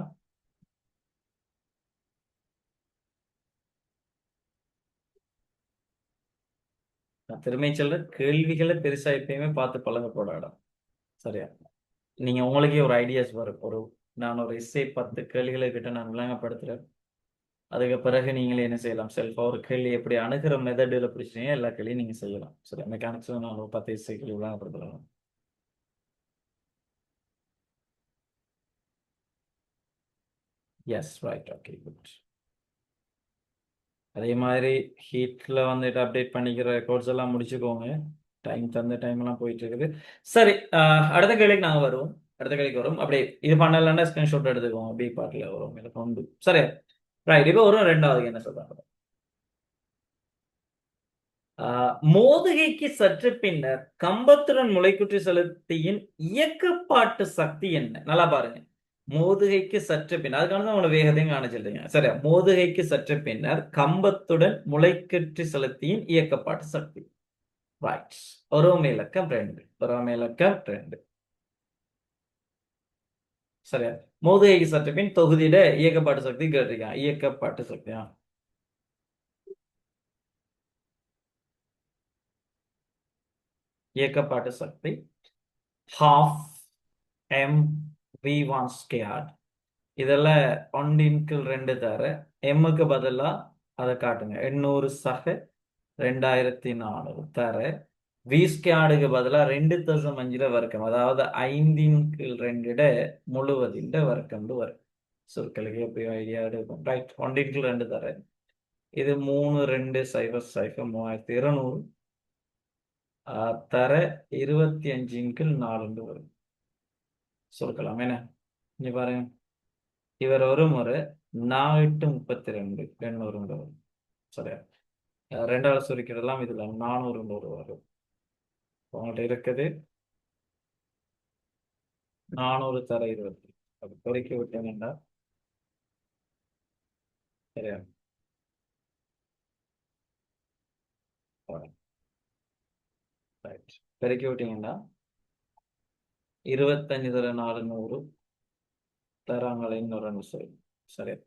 நான் திரும்பி சொல்ற கேள்விகளை பெருசா எப்பயுமே பார்த்து பழக போடாடும். சரியா? நீங்க உங்களுக்கே ஒரு ஐடியாஸ் வரும். நான் ஒரு எஸ்ஸே 10 கேள்விகளை கிட்ட நான் விளங்கப்படுத்துறேன். அதுக்கு பிறகு நீங்களே என்ன செய்யலாம்? செல்ஃபா ஒரு கேள்வி எப்படி அணுகிற மெத்தடில் பிடிச்சீங்க எல்லா கேள்வியும் நீங்க செய்யலாம். சரி, மெக்கானிக்ஸ்ல நான் ஒரு 10 எஸ்ஸே கேள்வி விளங்கப்படுத்தலாம். Yes, right, okay, good. அதே மாதிரி ஹீட்ல வந்துட்டு அப்டேட் பண்ணிக்கிற கோர்ஸ் எல்லாம் முடிச்சுக்கோங்க. தந்த டைம் எல்லாம் போயிட்டு இருக்குது. சரி, அடுத்த கேள்விக்கு நாங்க வருவோம். அடுத்த கேள்விக்கு வரும். அப்படியே இது பண்ணலன்னா ஸ்கிரீன்ஷாட் எடுத்துக்கோங்க. பி பார்ட்ல வரும், எனக்கு உண்டு. சரி, ரைட். இப்போ வரும் 2வது என்ன சொல்றாங்க. மோதுகைக்கு சற்று பின்னர் கம்பத்துடன் முளைக்குற்றி செலுத்தியின் இயக்கப்பாட்டு சக்தி என்ன? நல்லா பாருங்க. மோதுகைக்கு சற்று பின்னர், அதுக்கான தான் உங்களோட வேகத்தையும் காணிச்சிருந்தீங்க. சரியா? மோதுகைக்கு சற்று பின்னர் கம்பத்துடன் முளைக்குற்றி செலுத்தியின் இயக்கப்பாட்டு சக்தி. ரைட். ஒருமை இலக்கம் 2. ஒருமை இலக்கம் 2. சரியா? மோதுகைக்கு சற்று பின் தொகுதியிட இயக்கப்பாட்டு சக்தி கேட்டிருக்கான். இயக்கப்பாட்டு சக்தியா? இயக்கப்பாட்டு சக்தி half mv1 squared. இதெல்லாம் 1/2 தர எம்முக்கு பதிலா அதை காட்டுங்க. 800 சக 2400 தர வி ஸ்கொயர்டுக்கு பதிலா 2.5 வர்க்கம், அதாவது 5/2 முழுவதின் வர்க்கம் வரும். சொற்களுக்கு எப்படி ஐடியா எடுக்கும். ரைட், 1/2 தர இது 3200 3200 தர 25/4 வரும். சொற்கலாம் என்ன? இங்க பாருங்க, இவர் ஒரு முறை 4×32 800 வரும். சரியா? 2ஆல் சுருக்கிடலாம். இதுல 400 வரும். உங்கள்கிட்ட இருக்குது 400 தர 20. அப்ப பெருக்கி விட்டீங்கன்னா சரியா? ரைட். பெருக்கி விட்டீங்கன்னா 25 தர 400 தராங்களே இன்னொரு நிமிஷம். சரியா?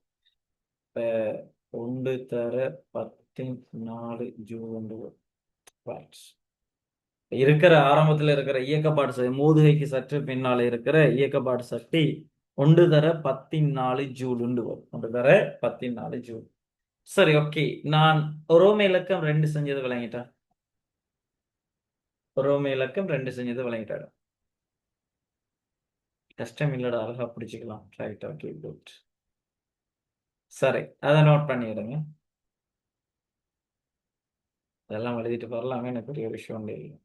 இப்ப 1 தர 14 ஜூல் வாட்ஸ். இருக்கிற ஆரம்பத்தில் இருக்கிற இயக்கப்பாடு மூதுகைக்கு சற்று பின்னால இருக்கிற இயக்கப்பாடு சக்தி 1 தர 14 ஜூல் வரும். 1 தர 14 ஜூல். சரி, ஓகே. நான் ரோம இலக்கம் 2 செஞ்சது விளங்கிட்டேன். ரோம இலக்கம் 2 செஞ்சது விளங்கிட்டாரு. கஷ்டம் இல்லடா, அழகா பிடிச்சிக்கலாம். Right, okay, good. சரி, அதை நோட் பண்ணிடுங்க. அதெல்லாம் எழுதிட்டு வரலாமே, எனக்கு பெரிய விஷயம் இல்லை.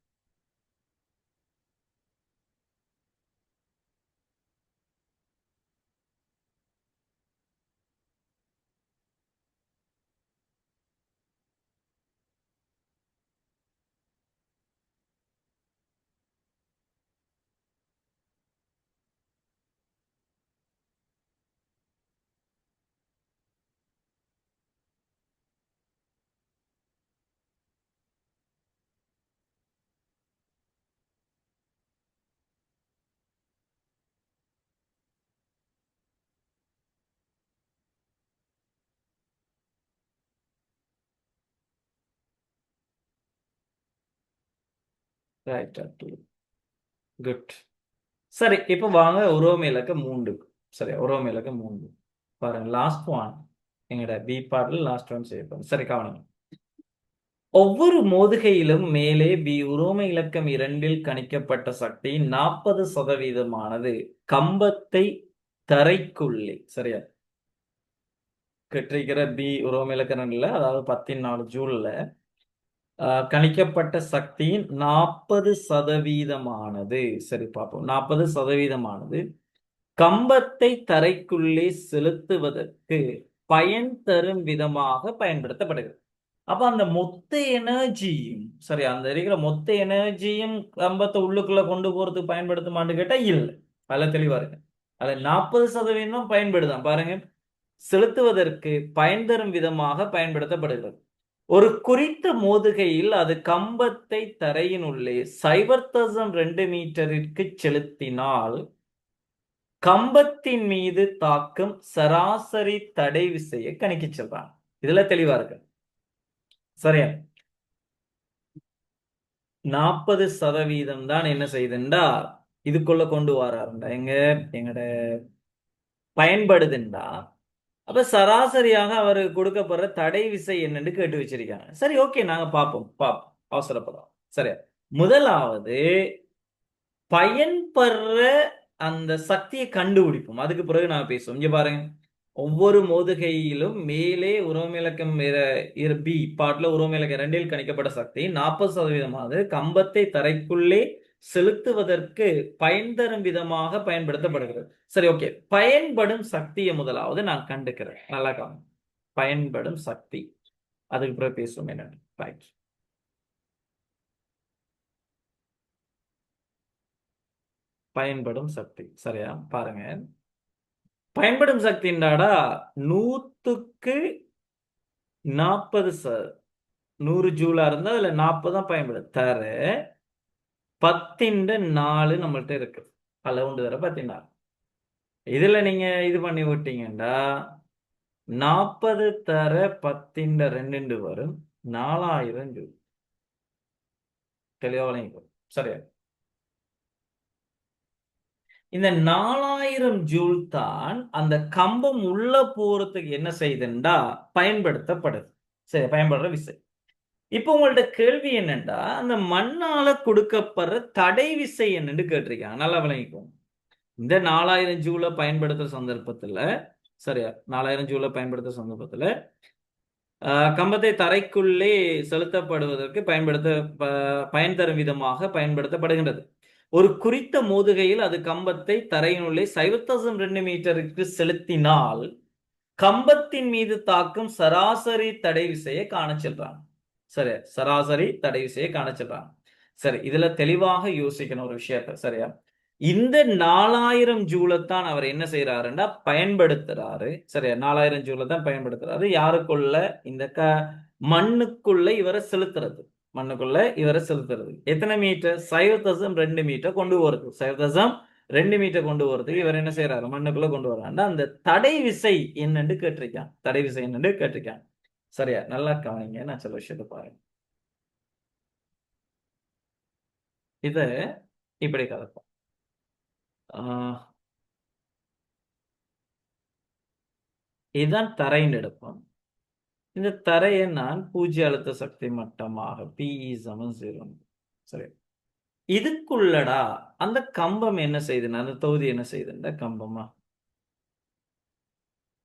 Right, okay, good. சரி, இப்போ வாங்க உருவம் இலக்கம் 3. சரி, உருவம் இலக்கம் 3 பாருங்க. லாஸ்ட் ஒன் எங்கட பி பார்ட்ல லாஸ்ட் ஒன் செய்யப்படும். சரி, கவனிங்க. ஒவ்வொரு மோதுகையிலும் மேலே பி உரோம இலக்கம் 2 கணிக்கப்பட்ட சக்தி 40% கம்பத்தை தரைக்குள்ளே, சரியா, கற்றிருக்கிற பி உரோம இலக்கம் 2, அதாவது 14 ஜூல்ல கணிக்கப்பட்ட சக்தியின் 40% சரி பார்ப்போம். 40% கம்பத்தை தரைக்குள்ளே செலுத்துவதற்கு பயன் தரும் விதமாக பயன்படுத்தப்படுகிறது. அப்ப அந்த மொத்த எனர்ஜியும், சரி, அந்த இருக்கிற மொத்த எனர்ஜியும் கம்பத்தை உள்ளுக்குள்ள கொண்டு போறதுக்கு பயன்படுத்துமான்னு கேட்டா இல்ல. அதுல தெளிவா இருக்கு. அதுல 40% தான் பயன்படுதான். பாருங்க, செலுத்துவதற்கு பயன் தரும் விதமாக பயன்படுத்தப்படுகிறது. ஒரு குறித்த மோதுகையில் அது கம்பத்தை தரையினுள்ளே 0.2 மீட்டருக்கு செலுத்தினால் கம்பத்தின் மீது தாக்கும் சராசரி தடை விசையை கணிக்க சொல்றாங்க. இதுல தெளிவா இருக்கு. சரியா? 40% தான் என்ன செய்யுதுண்டா இதுக்குள்ள கொண்டு வராருண்டா எங்கட பயன்படுதுண்டா. அப்ப சராசரியாக அவருக்கு கொடுக்கப்படுற தடை விசை என்னன்னு கேட்டு வச்சிருக்காங்க. சரி, ஓகே, நாங்க பார்ப்போம். அவசரப்படும். சரியா? முதலாவது பயன்படுற அந்த சக்தியை கண்டுபிடிப்போம். அதுக்கு பிறகு நான் பேசுவோம். இங்க பாருங்க, ஒவ்வொரு மோதுகையிலும் மேலே உரோமிலக்கம் பி பாட்டுல உரோமிலக்கம் 2 கணிக்கப்பட்ட சக்தி 40% கம்பத்தை தரைக்குள்ளே செலுத்துவதற்கு பயன் தரும் விதமாக பயன்படுத்தப்படுகிறது. சரி, ஓகே. பயன்படும் சக்தியை முதலாவது நான் கண்டுக்கிறேன். நல்லா காணும். பயன்படும் சக்தி, அதுக்கு பிறகு பேசுவோம் என்னன்னு. ரைட். பயன்படும் சக்தி, சரியா? பாருங்க, பயன்படும் சக்தி என்னடா 100க்கு 40 100 ஜூலா இருந்தா அதுல 40 தான் பயன்படும். தர 10⁴ நம்மள்ட்ட இருக்கு. அதுல 1 தர 10⁴. இதுல நீங்க இது பண்ணி விட்டீங்கன்னா 40 தர 10⁴ வரும் 4000 ஜூல். தெளிவா வழங்கிக்கும். சரியா? இந்த 4000 ஜூல் தான் அந்த கம்பம் உள்ள போறதுக்கு என்ன செய்யுதுண்டா பயன்படுத்தப்படுது. சரி, பயன்படுற விசை. இப்ப உங்கள்ட்ட கேள்வி என்னன்னா, அந்த மண்ணால கொடுக்கப்படுற தடை விசை என்னன்னு கேட்டிருக்காங்க. நல்லா விளங்கிக்கோங்க. இந்த 4000 ஜூல பயன்படுத்துற சந்தர்ப்பத்துல, சரியா, 4000 ஜூல பயன்படுத்துற சந்தர்ப்பத்துல கம்பத்தை தரைக்குள்ளே செலுத்தப்படுவதற்கு பயன் தரும் விதமாக பயன்படுத்தப்படுகின்றது. ஒரு குறித்த மோதுகையில் அது கம்பத்தை தரையினுள்ளே 0.2 மீட்டருக்கு செலுத்தினால் கம்பத்தின் மீது தாக்கும் சராசரி தடை விசையை காண சொல்றாங்க. சரி, சராசரி தடை விசையை காண சொல்றாங்க. சரி, இதுல தெளிவாக யோசிக்கணும் ஒரு விஷயத்த. சரியா? இந்த 4000 ஜூலைத்தான் அவர் என்ன செய்யறாருன்னா பயன்படுத்துறாரு. சரியா? 4000 ஜூலை தான் பயன்படுத்துறாரு. யாருக்குள்ள? இந்த மண்ணுக்குள்ள இவரை செலுத்துறது. மண்ணுக்குள்ள இவரை செலுத்துறது. எத்தனை மீட்டர்? 5,2 மீட்டர் கொண்டு போறது. 5,2 மீட்டர் கொண்டு போறதுக்கு இவர் என்ன செய்யறாரு? மண்ணுக்குள்ள கொண்டு வர்றாருன்னா அந்த தடை விசை என்னன்னு கேட்டிருக்கான். தடை விசை என்னன்னு கேட்டிருக்கான். சரியா? நல்லா கவனிங்க. நான் சில விஷயத்தை பாருங்க. இத இப்படி கலப்போம். இதுதான் தரைன்னு எடுப்போம். இந்த தரையை நான் பூஜ்ய அழுத்த சக்தி மட்டமாக PE சமம் 0. சரி, இதுக்குள்ளடா அந்த கம்பம் என்ன செய்யுதுன்னா, அந்த தொகுதி என்ன செய்யுதுன்னா,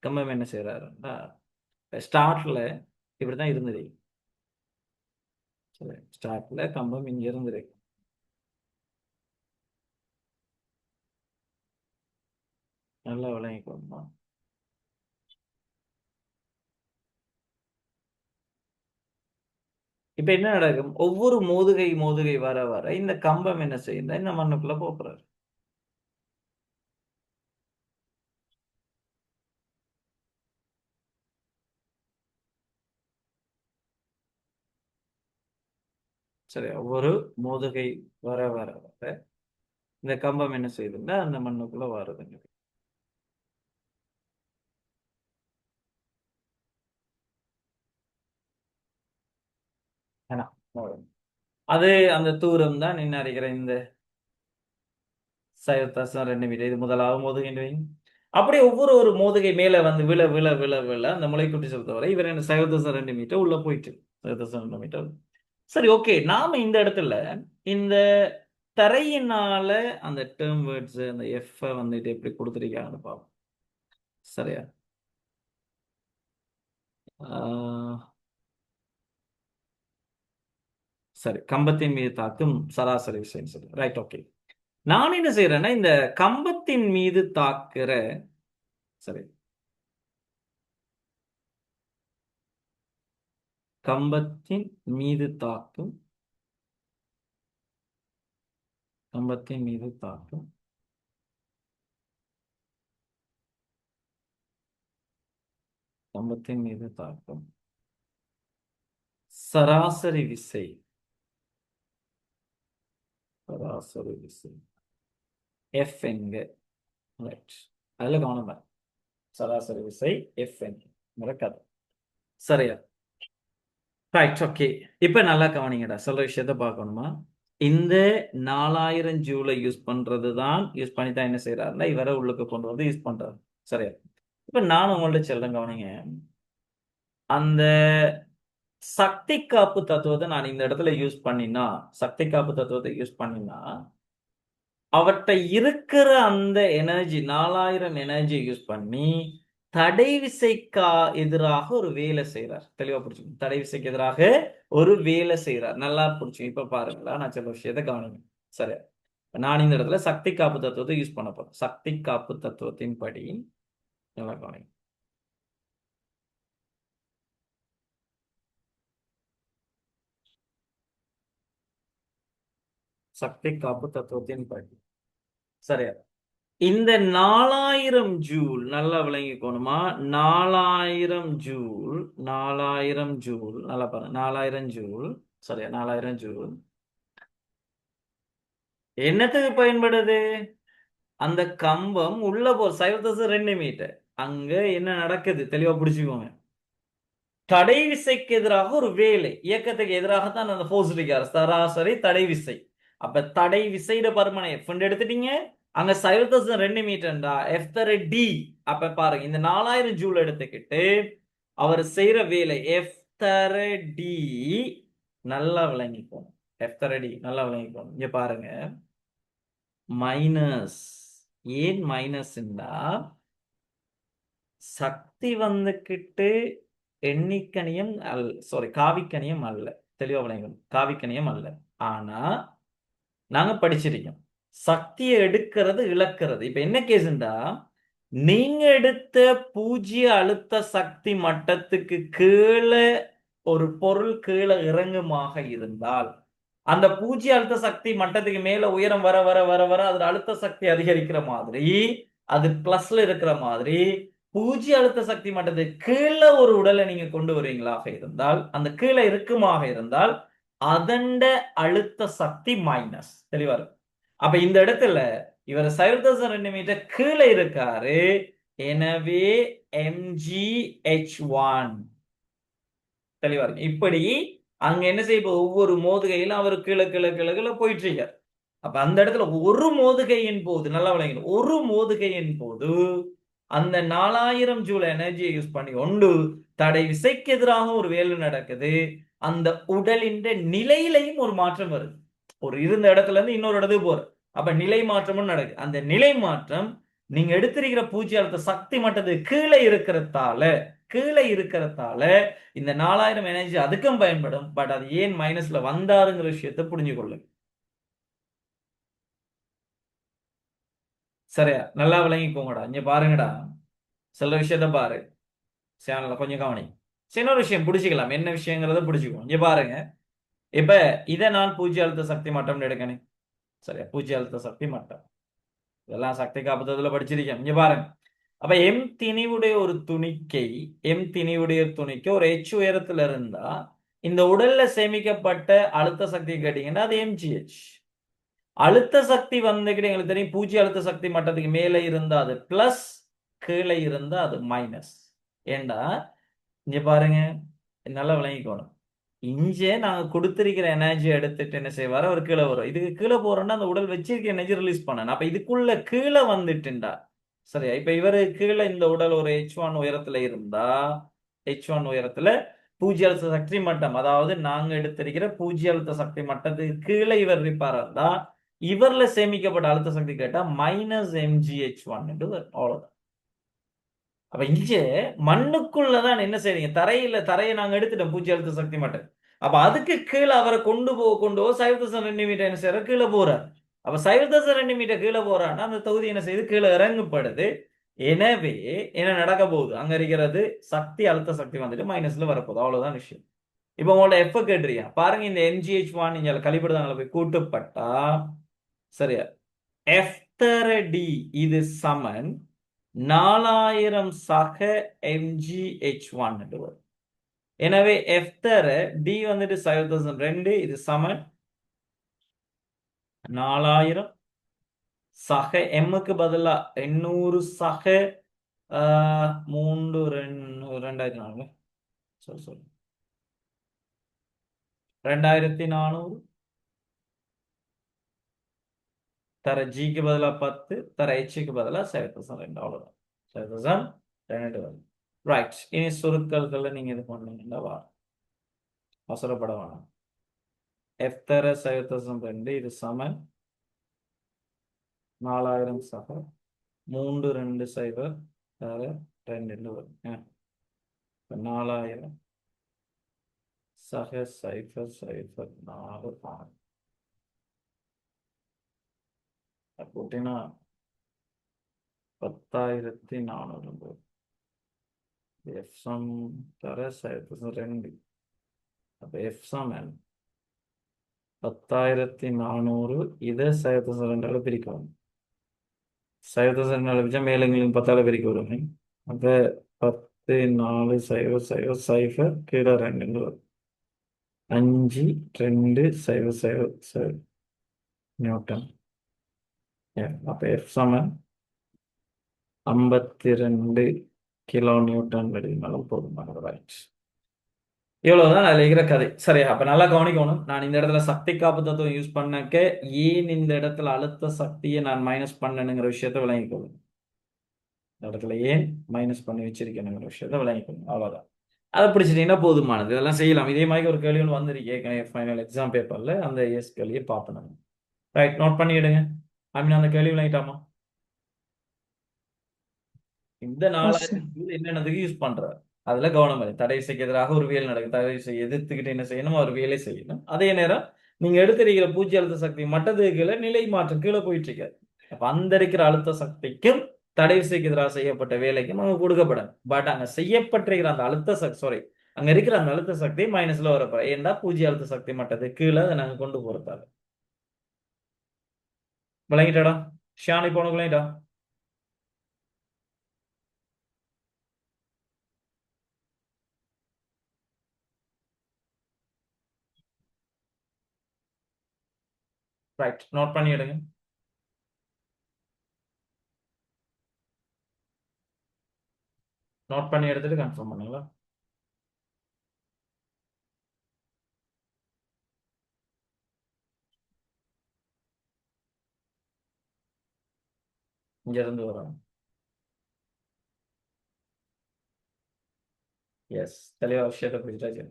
கம்பம் என்ன செய்யறாருன்னா, ஸ்டார்ட்ல இப்படிதான் இருந்தது. சரி, ஸ்டார்ட்ல கம்பம் இங்க இருந்தது. நல்லா விளங்கிக்கோமா. இப்ப என்ன நடக்கும்? ஒவ்வொரு மோதுகை வர வர இந்த கம்பம் என்ன செய்யுதுன்னா, இந்த மண்ணுக்குள்ள போறாரு. சரி, ஒவ்வொரு மோதுகை வர வர வர இந்த கம்பம் என்ன செய்யுதுன்னா, அந்த மண்ணுக்குள்ள வருதுங்க. அது அந்த தூரம் தான் என்ன அறிகிற இந்த 2 மீட்டர். இது முதலாவது மோதுகை. அப்படியே ஒவ்வொரு மோதுகை மேல வந்து விழ விழ விழ விழ அந்த முளைக்குட்டி செலுத்த வரை இவர் என்ன 2 மீட்டர் உள்ள போயிட்டு 2 மீட்டர். சரி, ஓகே. நாம இந்த இடத்துல இந்த தரையினால அந்த டேர்ம் வேர்ட்ஸ் அந்த எஃப் வந்துட்டு எப்படி கொடுத்துருக்காங்கன்னு பார்ப்போம். சரியா? சரி, கம்பத்தின் மீது தாக்கும் சராசரி விசைன்னு சொல்லி. Right, okay. நான் என்ன செய்யறேன்னா இந்த கம்பத்தின் மீது தாக்குற, சரி, கம்பத்தின் மீது தாக்கும் கம்பத்தின் மீது தாக்கும் கம்பத்தின் மீது தாக்கும் சராசரி விசை எஃப் என்க. ரைட், அதுல கவனம். சராசரி விசை எஃப் என்க மறக்காது. சரியா? Right, okay. இப்ப நல்லா கவனிங்கடா. சொல்ற விஷயத்த பார்க்கணுமா? இந்த 4000 ஜூலை யூஸ் பண்றது தான் யூஸ் பண்ணி தான் என்ன செய்யறாருன்னா இவரை உள்ளுக்கு கொண்டு வந்து யூஸ் பண்றாரு. சரியா? இப்ப நான் உங்கள்ட்ட செல்றேன், கவனிங்க. அந்த சக்தி காப்பு தத்துவத்தை நான் இந்த இடத்துல யூஸ் பண்ணினா, சக்தி காப்பு தத்துவத்தை யூஸ் பண்ணினா அவர்கிட்ட இருக்கிற அந்த எனர்ஜி 4000 எனர்ஜியை யூஸ் பண்ணி தடை விசைக்கு எதிராக ஒரு வேலை செய்யறார். தெளிவா புரிச்சுக்கணும். தடை விசைக்கு எதிராக ஒரு வேலை செய்யறார். நல்லா புரிச்சு. இப்ப பாருங்களா, நான் சில விஷயத்தை கவனிங்க. சரி, நான் இந்த இடத்துல சக்தி காப்பு தத்துவத்தை யூஸ் பண்ண போறேன். சக்தி காப்பு தத்துவத்தின் படி நல்லா கவனிங்க. சக்தி காப்பு தத்துவத்தின் படி சரியா? இந்த 4000 ஜூல் நல்லா விளங்கிக்கணுமா? 4000 ஜூல் 4000 ஜூல் நல்லா பாருங்க. 4000 ஜூல் சரியா? 4000 ஜூல் என்னத்துக்கு பயன்படுது? அந்த கம்பம் உள்ள 2 மீட்டர். அங்க என்ன நடக்குது தெளிவா புடிச்சுக்கோங்க. தடை விசைக்கு எதிராக ஒரு வேலை, இயக்கத்துக்கு எதிராகத்தான் அந்த போர்ஸ் இருக்காரு. சராசரி தடை விசை. அப்ப தடை விசையிட பருமனை எஃப் எடுத்துட்டீங்க. அங்க 2 மீட்டர்டா எஃப் தர டி. அப்ப பாருங்க, இந்த 4000 ஜூல் எடுத்துக்கிட்டு அவர் செய்யற வேலை எஃப் தர டி. நல்லா விளங்கிப்போம். எஃப் தர டி நல்லா விளங்கிப்போம். இங்க பாருங்க, மைனஸ். ஏன் மைனஸ்ன்னா சக்தி வந்துகிட்டு எண்ணிக்கணியம் சாரி காவிக்கணியம் அல்ல. தெளிவா விளங்கணும். காவிக்கணியம் அல்ல. ஆனா நாங்க படிச்சிருக்கோம், சக்தியை எடுக்கிறது இழக்கிறது. இப்ப என்ன கேஸ்ண்டா, நீங்க எடுத்த பூஜ்ய அழுத்த சக்தி மட்டத்துக்கு கீழே ஒரு பொருள் கீழே இறங்குமாக இருந்தால் அந்த பூஜ்ய அழுத்த சக்தி மட்டத்துக்கு மேல உயரம் வர வர வர வர அதுல அழுத்த சக்தி அதிகரிக்கிற மாதிரி, அது பிளஸ்ல இருக்கிற மாதிரி, பூஜ்ய அழுத்த சக்தி மட்டத்துக்கு கீழே ஒரு உடலை நீங்க கொண்டு வருவீங்களாக இருந்தால், அந்த கீழே இருக்குமாக இருந்தால், அதண்ட அழுத்த சக்தி மைனஸ். தெளிவா இருக்கும். அப்ப இந்த இடத்துல இவர் 1002 கீழே இருக்காரு. எனவே mgh1 தெளிவா இருக்கு. இப்படி அங்க என்ன செய்ய ஒவ்வொரு மோதுகையிலும் அவர் கீழே கீழே கீழே கீழே போயிட்டு இருக்கார். அப்ப அந்த இடத்துல ஒரு மோதுகையின் போது நல்லா விளங்கணும், ஒரு மோதுகையின் போது அந்த 4000 ஜூல் எனர்ஜியை யூஸ் பண்ணி கொண்டு தடை விசைக்கு எதிராக ஒரு வேலை நடக்குது. அந்த உடலின் நிலையிலையும் ஒரு மாற்றம் வருது. ஒரு இருந்த இடத்துல இருந்து இன்னொரு இடத்துக்கு போற. அப்ப நிலை மாற்றமும் நடக்குது. அந்த நிலை மாற்றம் நீங்க எடுத்திருக்கிற பூஜ்ய அழுத்த சக்தி மட்டத்துக்கு கீழே இருக்கிறதால இந்த 4000 எனர்ஜி அதுக்கும் பயன்படும். பட் அது ஏன் மைனஸ்ல வந்தாருங்கிற விஷயத்தை புரிஞ்சு கொள்ளுங்க. சரியா? நல்லா விளங்கிக்கோங்கடா. இங்க பாருங்கடா, சில விஷயத்த பாரு, சேனல்ல கொஞ்சம் கவனி. இன்னொரு விஷயம் பிடிச்சிக்கலாம், என்ன விஷயங்கிறத பிடிச்சிக்கோ. இங்க பாருங்க, இப்ப இதை நான் பூஜ்ய அழுத்த சக்தி மட்டம் எடுக்கணும். சரியா? பூஜ்ய அழுத்த சக்தி மட்டம் இதெல்லாம் சக்தி காப்பகத்துல படிச்சிருக்கேன். இங்க பாருங்க, அப்ப எம் திணிவுடைய ஒரு துணிக்கு ஒரு H உயரத்துல இருந்தா இந்த உடல்ல சேமிக்கப்பட்ட அழுத்த சக்தி கேட்டீங்கன்னா அது mgh. அழுத்த சக்தி வந்துகிட்டு எங்களுக்கு தெரியும், பூஜ்ய அழுத்த சக்தி மட்டத்துக்கு மேல இருந்தா அது பிளஸ், கீழே இருந்தா அது மைனஸ். ஏண்டா இங்க பாருங்க, நல்லா விளங்கிக்கணும். இங்கே நாங்க கொடுத்திருக்கிற எனர்ஜி எடுத்துட்டு என்ன செய்வாரு, அவர் கீழே வரும். இதுக்கு கீழே போறோம்னா அந்த உடல் வச்சிருக்க எனர்ஜி ரிலீஸ் பண்ணணும். அப்ப இதுக்குள்ள கீழே வந்துட்டுண்டா சரியா? இப்ப இவரு கீழே இந்த உடல் ஒரு H1 உயரத்துல இருந்தா, H1 உயரத்துல பூஜ்ய அழுத்த சக்தி மட்டம், அதாவது நாங்க எடுத்திருக்கிற பூஜ்ய அழுத்த சக்தி மட்டத்துக்கு கீழே இவர் இருப்பாரா இருந்தா, இவர்ல சேமிக்கப்பட்ட அழுத்த சக்தி கேட்டா மைனஸ் mgh1 அவ்வளவுதான். அப்ப இங்க மண்ணுக்குள்ளதான் என்ன செய்றீங்க, தரையை நாங்க எடுத்துட்டோம் பூஜ்ய அழுத்த சக்தி மட்டம். அப்ப அதுக்கு கீழே அவரை கொண்டு போக 1002 என்ன செய்யற கீழே போறார். அப்ப 1002 கீழே போறான்னா அந்த தொகுதி என்ன செய்யுது, கீழே இறங்கப்படுது. எனவே என்ன நடக்க போகுது, அங்க இருக்கிறது சக்தி அழுத்த சக்தி வந்துட்டு மைனஸ்ல வரப்போகுது. அவ்வளவுதான் விஷயம். இப்ப உங்களோட எஃப் கேட்டுறியா பாருங்க, இந்த mgh1 நீங்க கழிப்பிடுதாங்கள போய் கூட்டுப்பட்டா சரியா, எஃப் தர டி இது சமன் 4000 சக mgh1 வரும். எனவே எஃப் தர டி வந்துட்டு 1002 இது சமன் 4000 சக எம்முக்கு பதிலா 800 சக 3 2004 சொல்லு 2400 தர ஜிக்கு பதிலா 10 தர ஹெச்சுக்கு பதிலா 1002 அவ்வளவுதான். 1002 வரும். ரைட். இனி சுருக்கல்களை நீங்க இது பண்ணீங்கன்னா அவசரப்பட வேணாம். எஃப் தர 1002 இது சமன் 4000 சக 320 தர 2 வரும். 4000 சக 004 போட்டீங்கன்னா 10400 எஃப் சம் தர 1002. அப்ப எஃப் சமன் 10400 இதை 1002 பிரிக்கணும். 1002 பிரிச்சா மேலங்களுக்கு 10 பிரிக்க வரும். அப்ப 10,4,0,0,0 கீழே 2 வரும். 5,2,0,0 நியூட்டன். அப்ப எஃப் சமன் 52 கிலோ நியூட்டன் வெளியினாலும் போதுமானது. ரைட். இவ்வளவுதான் அதுல இருக்கிற கதை. சரியா? அப்ப நல்லா கவனிக்கணும். நான் இந்த இடத்துல சக்தி காப்பு தத்துவம் யூஸ் பண்ணக்க ஏன் இந்த இடத்துல அழுத்த சக்தியை நான் மைனஸ் பண்ணணுங்கிற விஷயத்த விளங்கிக்கொள்ளும். இந்த இடத்துல ஏன் மைனஸ் பண்ணி வச்சிருக்கேனுங்கிற விஷயத்த விளங்கிக்கணும். அவ்வளவுதான். அதை பிடிச்சிட்டீங்கன்னா போதுமானது. இதெல்லாம் செய்யலாம். இதே மாதிரி ஒரு கேள்வி வந்திருக்கு ஃபைனல் எக்ஸாம் பேப்பர்ல, அந்த எஸ் கேள்வியை பார்ப்போம். ரைட், நோட் பண்ணிடுங்க. அந்த கேள்வி விளங்கிட்டாமா? இந்த 4000 என்னென்னதுக்கு யூஸ் பண்றாரு அதுல கவனம் இல்லை. தடை செய்ய எதிராக ஒரு வேலை நடக்கும். தடை செய்ய எதிர்த்துக்கிட்டு என்ன செய்யணும், ஒரு வேலை செய்யணும். அதே நேரம் நீங்க எடுத்திருக்கிற பூஜ்ய அழுத்த சக்தி மட்டத்துக்கு நிலை மாற்றம் கீழே போயிட்டு இருக்காரு. அப்ப அந்த இருக்கிற அழுத்த சக்திக்கும் தடை செய்ய எதிராக செய்யப்பட்ட வேலைக்கும் அங்க கொடுக்கப்படும். பட் அங்க செய்யப்பட்டிருக்கிற அந்த அழுத்த சக்தி அங்க இருக்கிற அந்த அழுத்த சக்தி மைனஸ்ல வரப்போற ஏன்டா பூஜ்ய அழுத்த சக்தி மட்டது கீழே அதை நாங்க கொண்டு போறதால. விளங்கிட்டாடா? ஷியான் இப்போ உனக்கு விளங்கிட்டா? ரைட், நோட் பண்ணி எடுங்க. நோட் பண்ணி எடுத்துட்டு கன்ஃபார்ம் பண்ணுங்களா? இங்க இருந்து வரோம். எஸ், தெளிவா விஷயத்தை புரிஞ்சுட்டாச்சு.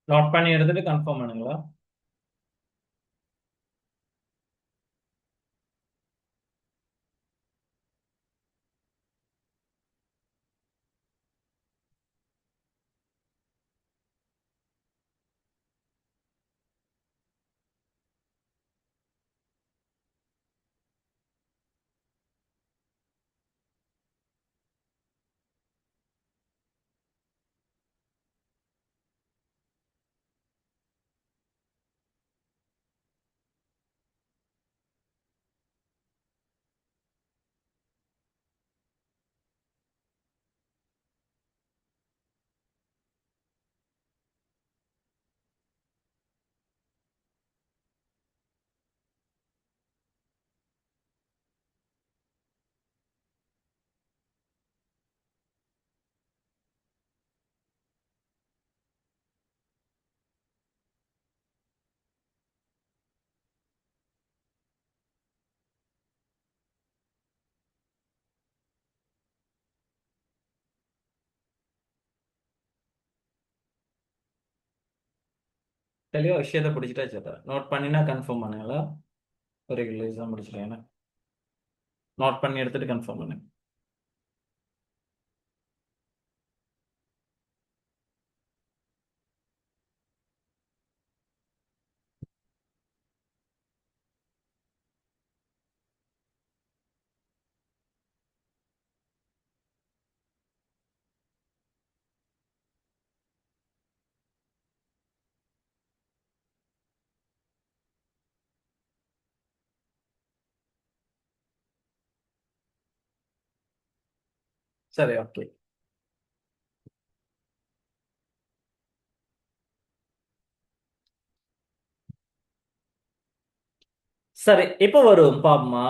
நோட் பண்ணி எடுத்துட்டு கன்ஃபார்ம் பண்ணுங்களா? தெளிவா விஷயத்தை பிடிச்சிட்டாச்சு. நோட் பண்ணினா கன்ஃபார்ம் பண்ணுங்களா? ஒரு தான் முடிச்சிட்டேன். நோட் பண்ணி எடுத்துட்டு கன்ஃபார்ம் பண்ணுங்க. சரி, ஓகே. சரி, இப்ப வரும் பாப்பமா.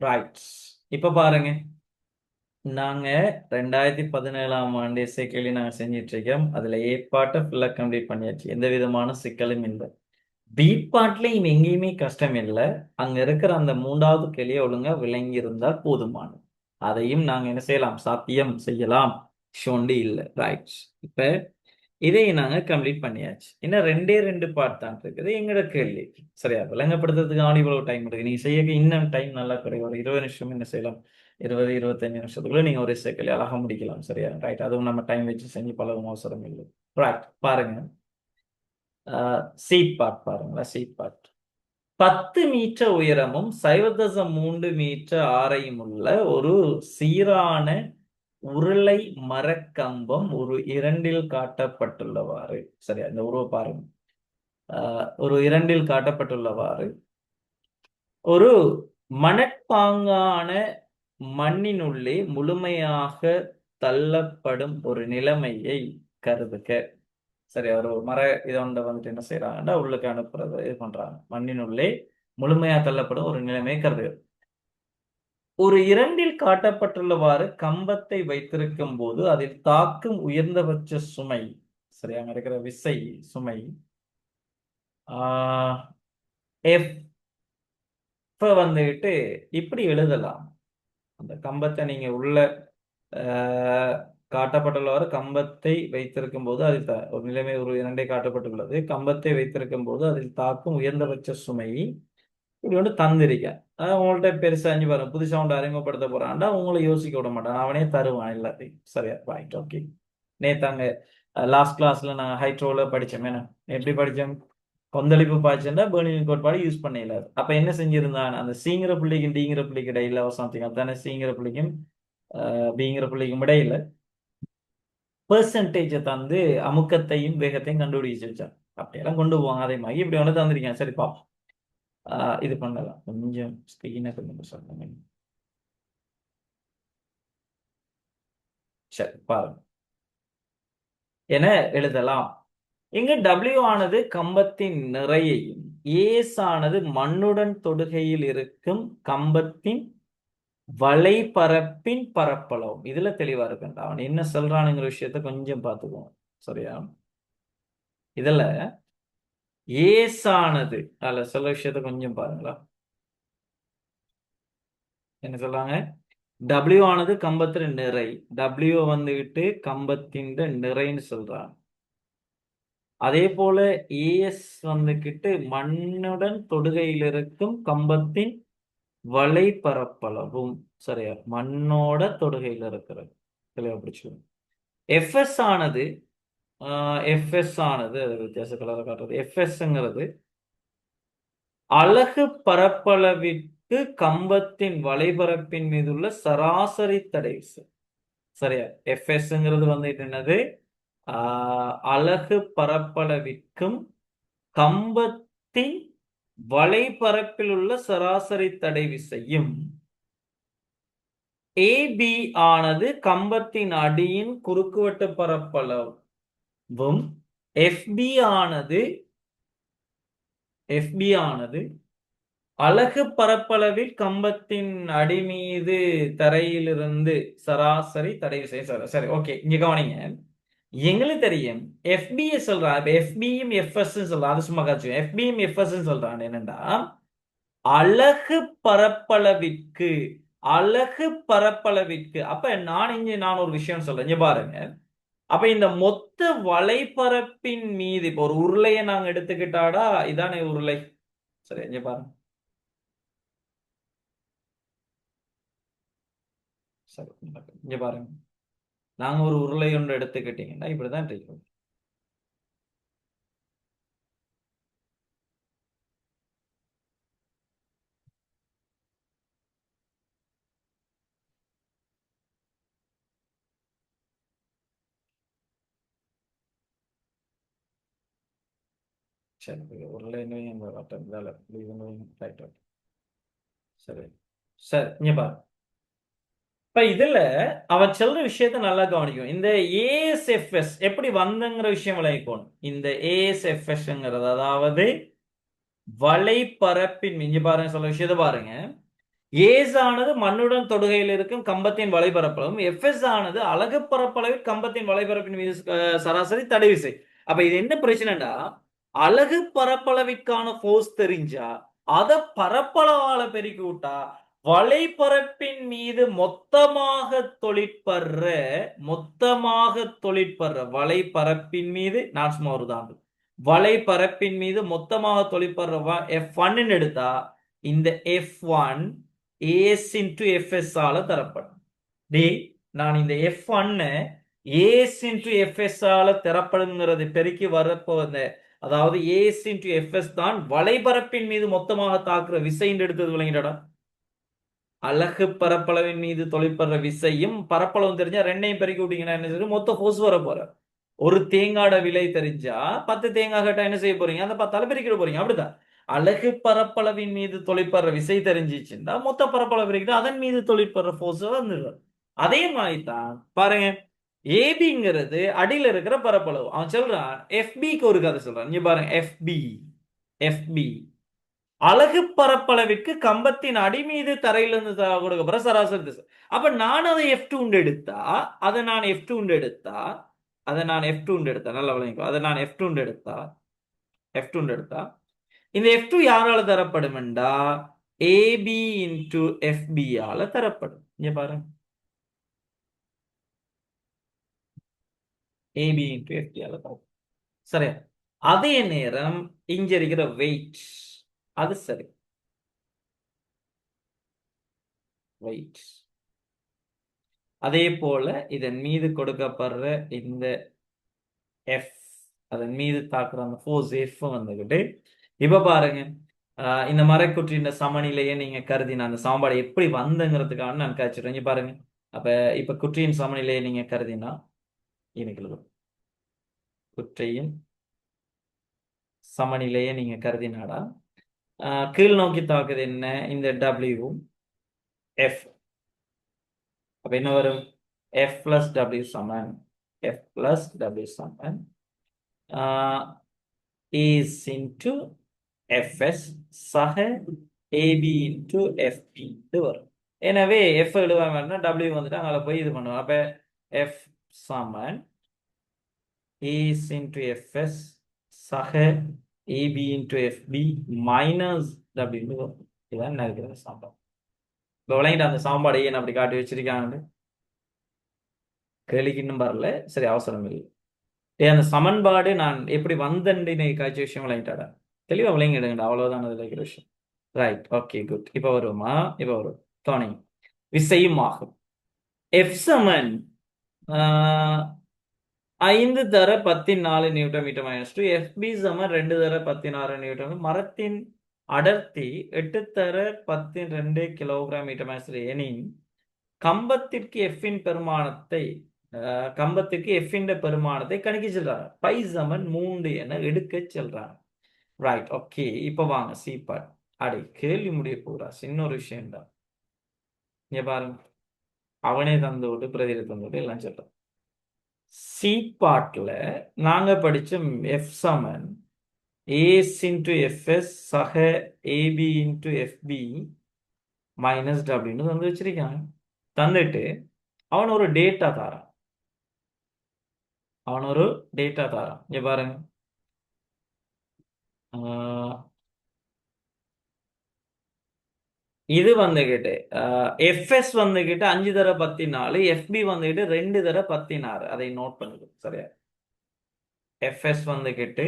ரைட், இப்ப பாருங்க. நாங்க 2017ஆம் ஆண்டு இசைக்கேள்வி நாங்க செஞ்சிட்டு இருக்கோம். அதுல ஏ பாட்டை ஃபுல்லா கம்ப்ளீட் பண்ணியாச்சு. எந்த விதமான சிக்கலும் இல்லை. பி பாட்லயும் எங்கேயுமே கஷ்டம் இல்லை. அங்க இருக்கிற அந்த 3வது கேள்வியை ஒழுங்கா விளங்கி இருந்தா போதுமானது. அதையும் நாங்க என்ன செய்யலாம்? சாத்தியம் செய்யலாம். ஷோண்டி இல்லை. ரைட். இப்ப இதை நாங்க கம்ப்ளீட் பண்ணியாச்சு. இன்னும் 2 பார்ட் தான் இருக்குது எங்களோட கேள்வி. சரியா? விளங்கப்படுத்துறதுக்கு இவ்வளவு டைம் இருக்கு. நீங்க செய்ய இன்னும் டைம் நல்லா கிடைக்கும். ஒரு 20 நிமிஷம் என்ன செய்யலாம்? 20, 25 நிமிஷத்துக்குள்ள நீங்க ஒரு கேள்வி அழகா முடிக்கலாம். சரியா? ரைட். அதுவும் நம்ம டைம் வச்சு செஞ்சு பழகும் அவசரம் இல்லை. ரைட், பாருங்க. சீட் பார்ட் பாருங்களா? சீட் பார்ட் 10 மீட்டர் உயரமும் 0.3 மீட்டர் ஆரையும் உள்ள ஒரு சீரான உருளை மரக்கம்பம் ஒரு இரண்டில் காட்டப்பட்டுள்ளவாறு. சரியா? இந்த உருவ பாருங்க. ஒரு இரண்டில் காட்டப்பட்டுள்ளவாறு ஒரு மணற்பாங்கான மண்ணினுள்ளே முழுமையாக தள்ளப்படும் ஒரு நிலைமையை கருதுக. சரி, ஒரு மர இதொண்ட வந்துட்டு என்ன செய்யறாங்கன்னா உள்ளுக்கு அனுப்புறது இது பண்றாங்க. மண்ணினுள்ளே முழுமையா தள்ளப்படும் ஒரு நிலைமையை கருதுக. ஒரு 2 காட்டப்பட்டுள்ளவாறு கம்பத்தை வைத்திருக்கும் போது அதில் தாக்கும் உயர்ந்தபட்ச சுமை, சரியா, இருக்கிற விசை சுமை எஃப் வந்துட்டு இப்படி எழுதலாம். அந்த கம்பத்தை நீங்க உள்ள காட்டப்பட்டுள்ளவாறு கம்பத்தை வைத்திருக்கும் போது அதில் ஒரு நிலைமை ஒரு 2 காட்டப்பட்டுள்ளது. கம்பத்தை வைத்திருக்கும் போது அதில் தாக்கும் உயர்ந்தபட்ச சுமை இப்படி ஒன்று தந்திருக்கேன். உங்கள்ட்ட பெருசா அஞ்சு பாருங்க, புதுசா ஒன்று அறிமுகப்படுத்த போறான்டா, உங்களை யோசிக்க விட மாட்டான், அவனே தருவான் எல்லாத்தையும். சரியா, ரைட், ஓகே. நேத்தாங்க லாஸ்ட் கிளாஸ்ல நான் ஹைட்ரோல படிச்சேன். என்ன எப்படி படிச்சேன்? கொந்தளிப்பு பாய்ச்சல்னா பெர்னின் கோட்பாடு யூஸ் பண்ண இயலாது. அப்ப என்ன செஞ்சிருந்தான்? அந்த சிங்கிற புள்ளிக்கும் டிங்கிற புள்ளிக்கு இடையில சம்திங், அதானே சிங்கிற புள்ளிக்கும் பிங்கிற புள்ளிக்கும் இடையில பெர்சன்டேஜை தந்து அமுக்கத்தையும் வேகத்தையும் கண்டுபிடிச்சு வச்சான். அப்படியெல்லாம் கொண்டு போவாங்க. அதே மாதிரி இப்படி ஒன்று தந்திருக்கேன். சரி பாப்போம். இது பண்ணலாம். கொஞ்சம் ஸ்கிரீனை கொஞ்சம் சொல்லுங்க. சரி பாருங்க, என எழுதலாம். இங்கு W ஆனது கம்பத்தின் நிறையையும் ஏஸ் ஆனது மண்ணுடன் தொடுகையில் இருக்கும் கம்பத்தின் வலைப்பரப்பின் பரப்பளவும். இதுல தெளிவா இருக்கா? அவன் என்ன சொல்றானுங்கிற விஷயத்த கொஞ்சம் பார்த்துக்குவோம். சரியா, இதுல ஏஸ் ஆனது அதுல சொல்ல விஷயத்த கொஞ்சம் பாருங்களா. என்ன சொல்றாங்க? W ஆனது கம்பத்தின் நிறை, W வந்துகிட்டு கம்பத்தின் நிறைன்னு சொல்றாங்க. அதே போல ஏஎஸ் வந்துகிட்டு மண்ணுடன் தொடுகையில் இருக்கும் கம்பத்தின் வலைப்பரப்பளவும். சரியா, மண்ணோட தொடுகையில் இருக்கிறது. தெளிவா பிடிச்சிக்கணும். எஃப்எஸ் ஆனது அது வித்தியாச கலரை காட்டுறது. எஃப்எஸ்ங்கிறது அலகு பரப்பளவிற்கு கம்பத்தின் வலைபரப்பின் மீது உள்ள சராசரி தடை விசை. சரியா, எஃப்எஸ்ங்கிறது வந்துட்டு என்னது? அலகு பரப்பளவிற்கும் கம்பத்தின் வலைபரப்பில் உள்ள சராசரி தடை விசையும். ஏபி ஆனது கம்பத்தின் அடியின் குறுக்குவெட்டு பரப்பளவும். எஃபி ஆனது அலகு பரப்பளவில் கம்பத்தின் அடி மீது தரையிலிருந்து சராசரி தடை விசை. சரி, ஓகே. இங்க கவனிங்க, எங்களுக்கு தெரியும் எஃபிஎஸ் சொல்றான். எஃபியும் எஃப்எஸ் சொல்றான். அது சும்மா காட்சி. எஃபியும் எஃப்எஸ் சொல்றான் என்னன்னா அலகு பரப்பளவிற்கு அப்ப நான் ஒரு விஷயம் சொல்றேன். இங்க பாருங்க, அப்ப இந்த மொத்த வலைப்பரப்பின் மீது இப்ப ஒரு உருளையை நாங்க எடுத்துக்கிட்டாடா, இதானே உருளை. சரி, இங்க பாருங்க. சரி, இங்க பாருங்க, நாங்க ஒரு உருளை ஒன்று எடுத்துக்கிட்டீங்கன்னா இப்படிதான் இருக்கும். சரி, உருளை சரி சரி, இங்க பாருங்க. இப்ப இதுல அவன் சொல்ற விஷயத்த நல்லா கவனிக்கும். இந்த ஏஎஸ்எஃப்எஸ் எப்படி வந்தங்கிற விஷயம் விளங்கிக்கணும். இந்த ஏஎஸ்எஃப்எஸ்ங்கிறது அதாவது வலைப்பரப்பின், இங்க பாருங்க சொல்ற விஷயத்த பாருங்க. ஏஸ் ஆனது மண்ணுடன் தொடுகையில் இருக்கும் கம்பத்தின் வலைபரப்பளவும், எஃப்எஸ் ஆனது அலகு பரப்பளவில் கம்பத்தின் வலைபரப்பின் மீது சராசரி தடை விசை. அப்ப இது என்ன பிரச்சனைடா, அலகு பரப்பளவிற்கான போர்ஸ் தெரிஞ்சா அத பரப்பளவால பெருக்கி விட்டா வலைப்பரப்பின் மீது மொத்தமாக தொழிற்படுற வலைப்பரப்பின் மீது, நான் சும்மா ஒரு தான், வலைப்பரப்பின் மீது மொத்தமாக தொழிற்படுற F1 எடுத்தா இந்த F1 ஏஸ் இன்டு எஃப்எஸ் ஆல தரப்படும். நான் இந்த F1 ஏஸ் இன்டு எஃப்எஸ் ஆல தரப்படுங்கிறது பெருக்கி வரப்போ, அதாவது ஏஸ் இன்டு எஃப்எஸ் தான் வலைபரப்பின் மீது மொத்தமாக தாக்குற விசைன்னு எடுத்தது விளங்கிடா. அலகு பரப்பளவின் மீது தொழிற்படுற விசையும் பரப்பளவும் தெரிஞ்சா ரெண்டையும் பெருக்கி விட்டீங்கன்னா என்ன செய்யும்? மொத்த போர்ஸ் வர போற. ஒரு தேங்காயோட விலை தெரிஞ்சா 10 தேங்காய் கேட்டா என்ன செய்ய போறீங்க? அந்த 10ஆல பெருக்கிட போறீங்க. அப்படிதான் அலகு பரப்பளவின் மீது தொழிற்படுற விசை தெரிஞ்சிச்சுன்னா மொத்த பரப்பளவு பெருக்கிட்டு அதன் மீது தொழிற்படுற போர்ஸ் வந்துடும். அதே மாதிரி தான் பாருங்க, ஏபிங்கிறது அடியில இருக்கிற பரப்பளவு. அவன் சொல்றான் எஃபிக்கு ஒரு கதை சொல்றான். இங்க பாருங்க, எஃபி அலகு பரப்பளவிற்கு கம்பத்தின் அடி மீது தரையிலிருந்து கொடுக்கப்படுற சராசரி திசை. அப்ப நான் அதை F2 எடுத்தா, அதை நான் F2 எடுத்தா, அதை நான் F2 எடுத்தா, நல்லா விளங்கிக்கோ. அதை நான் F2 எடுத்தா, F2 எடுத்தா, இந்த F2 யாரால தரப்படும் என்றா AB இன்டு FB ஆல தரப்படும். இங்க பாருங்க, AB இன்டு FB ஆல தரப்படும். சரியா? அதே நேரம் இங்க இருக்கிற வெயிட், அது சரி, வெயிட். அதே போல இதன் மீது கொடுக்கப்படுற இந்த F, அதன் மீது தாக்குற அந்த ஃபோர்ஸ் F வந்துகிட்டு, இப்ப பாருங்க, இந்த மரக்குற்றின் சமநிலையை நீங்க கருதின அந்த சமன்பாடு எப்படி வந்தங்கிறதுக்காக நான் காய்ச்சிடுறேன். இங்க பாருங்க, அப்ப இப்ப குற்றியின் சமநிலையை நீங்க கருதினா எனக்கு குற்றையின் சமநிலையை நீங்க கருதினாடா, கீழ் நோக்கி தாக்குது என்ன, இந்த W F. அப்ப என்ன வரும், F plus W Saman F plus W Saman is into Fs சக AB into FB வரும். எனவே F எழுதாம W வந்துட்டு அங்கே போய் இது பண்ணுவோம். அப்ப F Saman is into Fs சக AB into FB minus W வரும். இதான் இருக்கிற சாம்பாடு. இப்போ விளங்கிட்டு அந்த சாம்பாடு ஏன் அப்படி காட்டி வச்சிருக்காங்க, கேள்விக்கு இன்னும் வரல, சரி, அவசரம் இல்லை. அந்த சமன்பாடு நான் எப்படி வந்தேன்னு காய்ச்ச விஷயம் விளங்கிட்டாடா, தெளிவா விளங்கிடுங்கடா, அவ்வளவுதான் அதுல இருக்கிற விஷயம். Right, okay, good. இப்ப வருமா, இப்ப வரும் தோணி விசையும் ஆகும். எஃப் சமன் 5 தர 14 நியூட்டன் மீட்டர் மைனஸ் 2, FB சமன் 2 தர 16 நியூட்டன். மரத்தின் அடர்த்தி 8 தர 12 கிலோகிராம் மீட்டர் மைனஸ் 3 எனின் கம்பத்திற்கு எஃபின் பெருமானத்தை கணிக்க செல்றாங்க. பை சமன் 3 என எடுக்க செல்றாங்க. Right, okay. இப்ப வாங்க சி பார்ட். அடே, கேள்வி முடிய போறா, சின்ன ஒரு விஷயம் தான். இங்க பாருங்க, அவனே தந்து விட்டு பிரதிநிதி தந்து விட்டு எல்லாம் சொல்றான். சி பார்ட்ல நாங்க படிச்ச எஃப் சமன் ஏஸ் இன்டு எஃப்எஸ் சக ஏபி இன்டு எஃப்பி மைனஸ் டபிள்யூன்னு தந்து வச்சிருக்காங்க. தந்துட்டு அவன் ஒரு டேட்டா தாரான், இங்க பாருங்க, இது வந்துகிட்டு எஃப்எஸ் வந்துகிட்டு 5 தர 14, எஃப்பி வந்துகிட்டு 2 தர 16. அதை நோட் பண்ணுங்க, சரியா? எஃப்எஸ் வந்துகிட்டு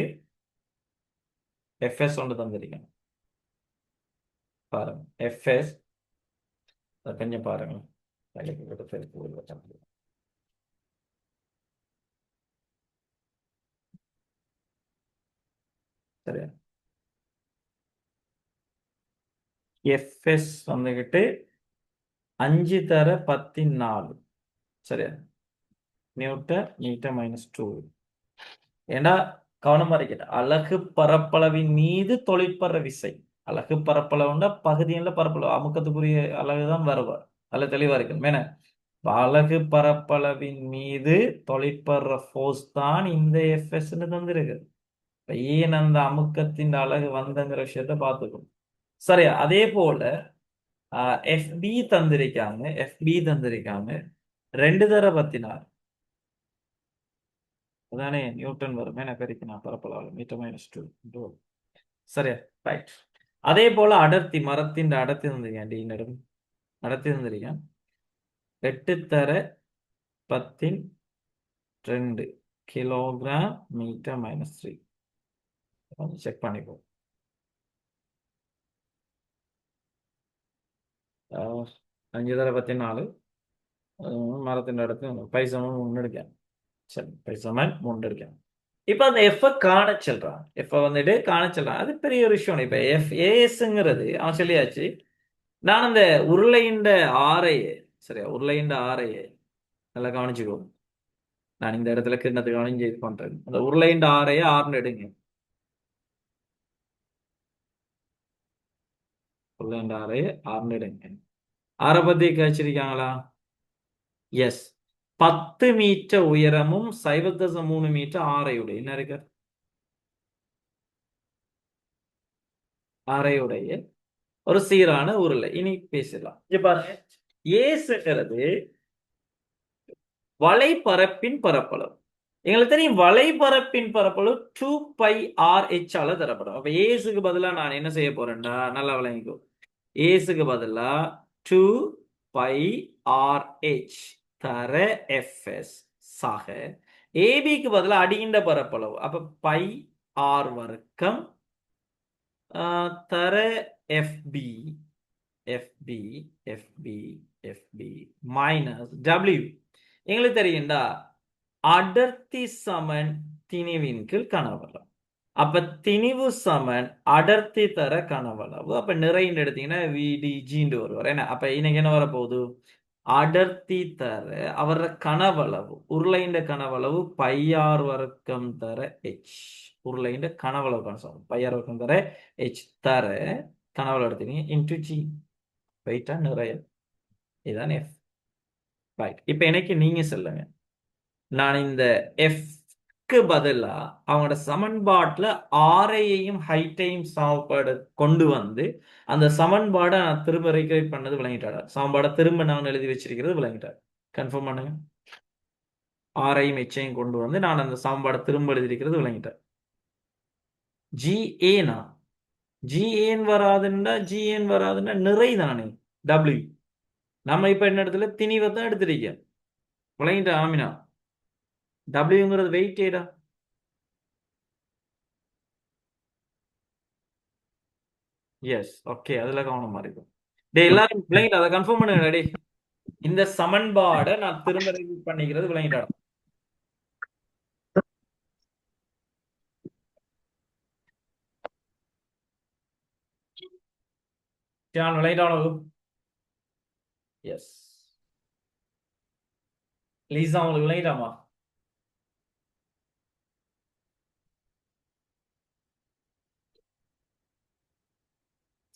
எஃப்எஸ் ஒன்று தந்திருக்கேன் பாருங்க, எஃப்எஸ் கொஞ்சம் பாருங்க, சரியா? எஃப்எஸ் வந்துகிட்டு 5 தர 14, சரியா? Newton metre minus 2. ஏண்டா கவனமா இருக்கிற அலகு பரப்பளவின் மீது தொழிற்படுற விசை. அலகு பரப்பளவுண்டா பகுதியில் பரப்பளவு அமுக்கத்துக்குரிய அலகுதான் வருவார், அல்ல தெளிவா இருக்கு. மேன அலகு பரப்பளவின் மீது தொழிற்படுற ஃபோர்ஸ் தான் இந்த எஃப்எஸ் தந்திருக்கு. ஏன் அந்த அமுக்கத்தின் அலகு வந்தங்கிற விஷயத்த பார்த்துக்கணும், சரியா? அதே போல எஃப்பி தந்திருக்காங்க, 2 தர 16, அதானே நியூட்டன் வரும். என்ன பெருக்கினா பரப்பளவு மீட்டர் மைனஸ் 2, சரியா? ரைட். அதே போல அடர்த்தி, மரத்தின் அடர்த்தி தந்திருக்கேன், அடர்த்தி தந்திருக்கேன் 8 தர 12 கிலோகிராம் மீட்டர் மைனஸ் 3. செக் பண்ணிப்போம். 5 தர 14 மரத்தின் அடர்த்தி பைசமன் 3 எடுக்கேன், சரி, பைசமன் 3 எடுக்கேன். இப்ப அந்த எஃப் காண செல்றான், எஃப் வந்துட்டு காண செல்றான். அது பெரிய ஒரு விஷயம். இப்ப எஃப் ஏஎஸ்ங்கிறது அவன் சொல்லியாச்சு. நான் அந்த உருளையின் ஆரையை, சரியா, உருளையின் ஆரையை நல்லா கவனிச்சுக்கோ. நான் இந்த இடத்துல கிண்ணத்தை கவனிச்சு இது பண்றேன். அந்த உருளையின் ஆரையை 6 எடுங்க, உருளையின் ஆரையை 6 எடுங்க. ஆரை பத்தி கழிச்சிருக்காங்களா? எஸ். 10 மீட்டர் உயரமும் 0.3 மீட்டர் ஆரையுடைய என்ன இருக்கு, அரையுடைய ஒரு சீரான உருளை. இனி பேசலாம். இங்க பாருங்க, ஏசுங்கிறது வலைப்பரப்பின் பரப்பளவு. எங்களுக்கு தெரியும் வலைப்பரப்பின் பரப்பளவு 2πRh ஆல தரப்படும். அப்ப ஏசுக்கு பதிலா நான் என்ன செய்ய போறேன்டா, நல்லா விளங்கிக்கோ. ஏசுக்கு பதிலா 2πRh தர fs சக ஏபிக்கு பதிலா அடிகின்ற பரப்பளவு. அப்ப பை ஆர் வர்க்கம் தர FB FB FB FB minus W. எங்களுக்கு தெரியும்டா அடர்த்தி சமன் திணிவின் கீழ் கனவளவு. அப்ப திணிவு சமன் அடர்த்தி தர கனவளவு. அப்ப நிறைன்னு எடுத்தீங்கன்னா VDGன்னு வருவார். என்ன அப்ப இன்னைக்கு என்ன வரப்போகுது? அடர்த்தி தர அவர கனவளவு, உருளைண்ட கனவளவு பையார் வர்க்கம் தர H. உருளைண்ட கனவளவு கணக்கு பையார் வர்க்கம் தர H தர கனவளவு எடுத்தீங்க இன்டு G. வெயிட்டா நிறைய. இதுதான் F. ரைட். இப்ப எனக்கு நீங்க சொல்லுங்க, நான் இந்த எஃப்க்கு பதிலா அவங்களோட சமன்பாட்டுல ஆரையையும் ஹைட்டையும் சமன்பாடு கொண்டு வந்து அந்த சமன்பாடை நான் திரும்ப ரீக்ரியேட் பண்ணது விளங்கிட்டாடா. சமன்பாடை திரும்ப நான் எழுதி வச்சிருக்கிறது விளங்கிட்டார். கன்ஃபார்ம் பண்ணுங்க. ஆரையும் எச்சையும் கொண்டு வந்து நான் அந்த சமன்பாடை திரும்ப எழுதியிருக்கிறது விளங்கிட்டார். ஜிஏனா ஜிஏன் வராதுன்னா நிறை தானே டபிள்யூ. நம்ம இப்ப என்ன இடத்துல திணிவை தான் எடுத்திருக்கேன். விளங்கிட்டா ஆமினா? டபிள்யூங்கிறது வெயிட் ஏடா. Yes, okay. அதுல கவனமா இருக்கும். டேய் எல்லாரும் விளங்கிட்டா? அதை கன்ஃபார்ம் பண்ணுங்க டேய். இந்த சமன்பாடை நான் திரும்ப ரிப்பீட் பண்ணிக்கிறது விளங்கிட்டா? விளங்கிட்டானோ? எஸ். லீசா உங்களுக்கு விளங்கிட்டாமா?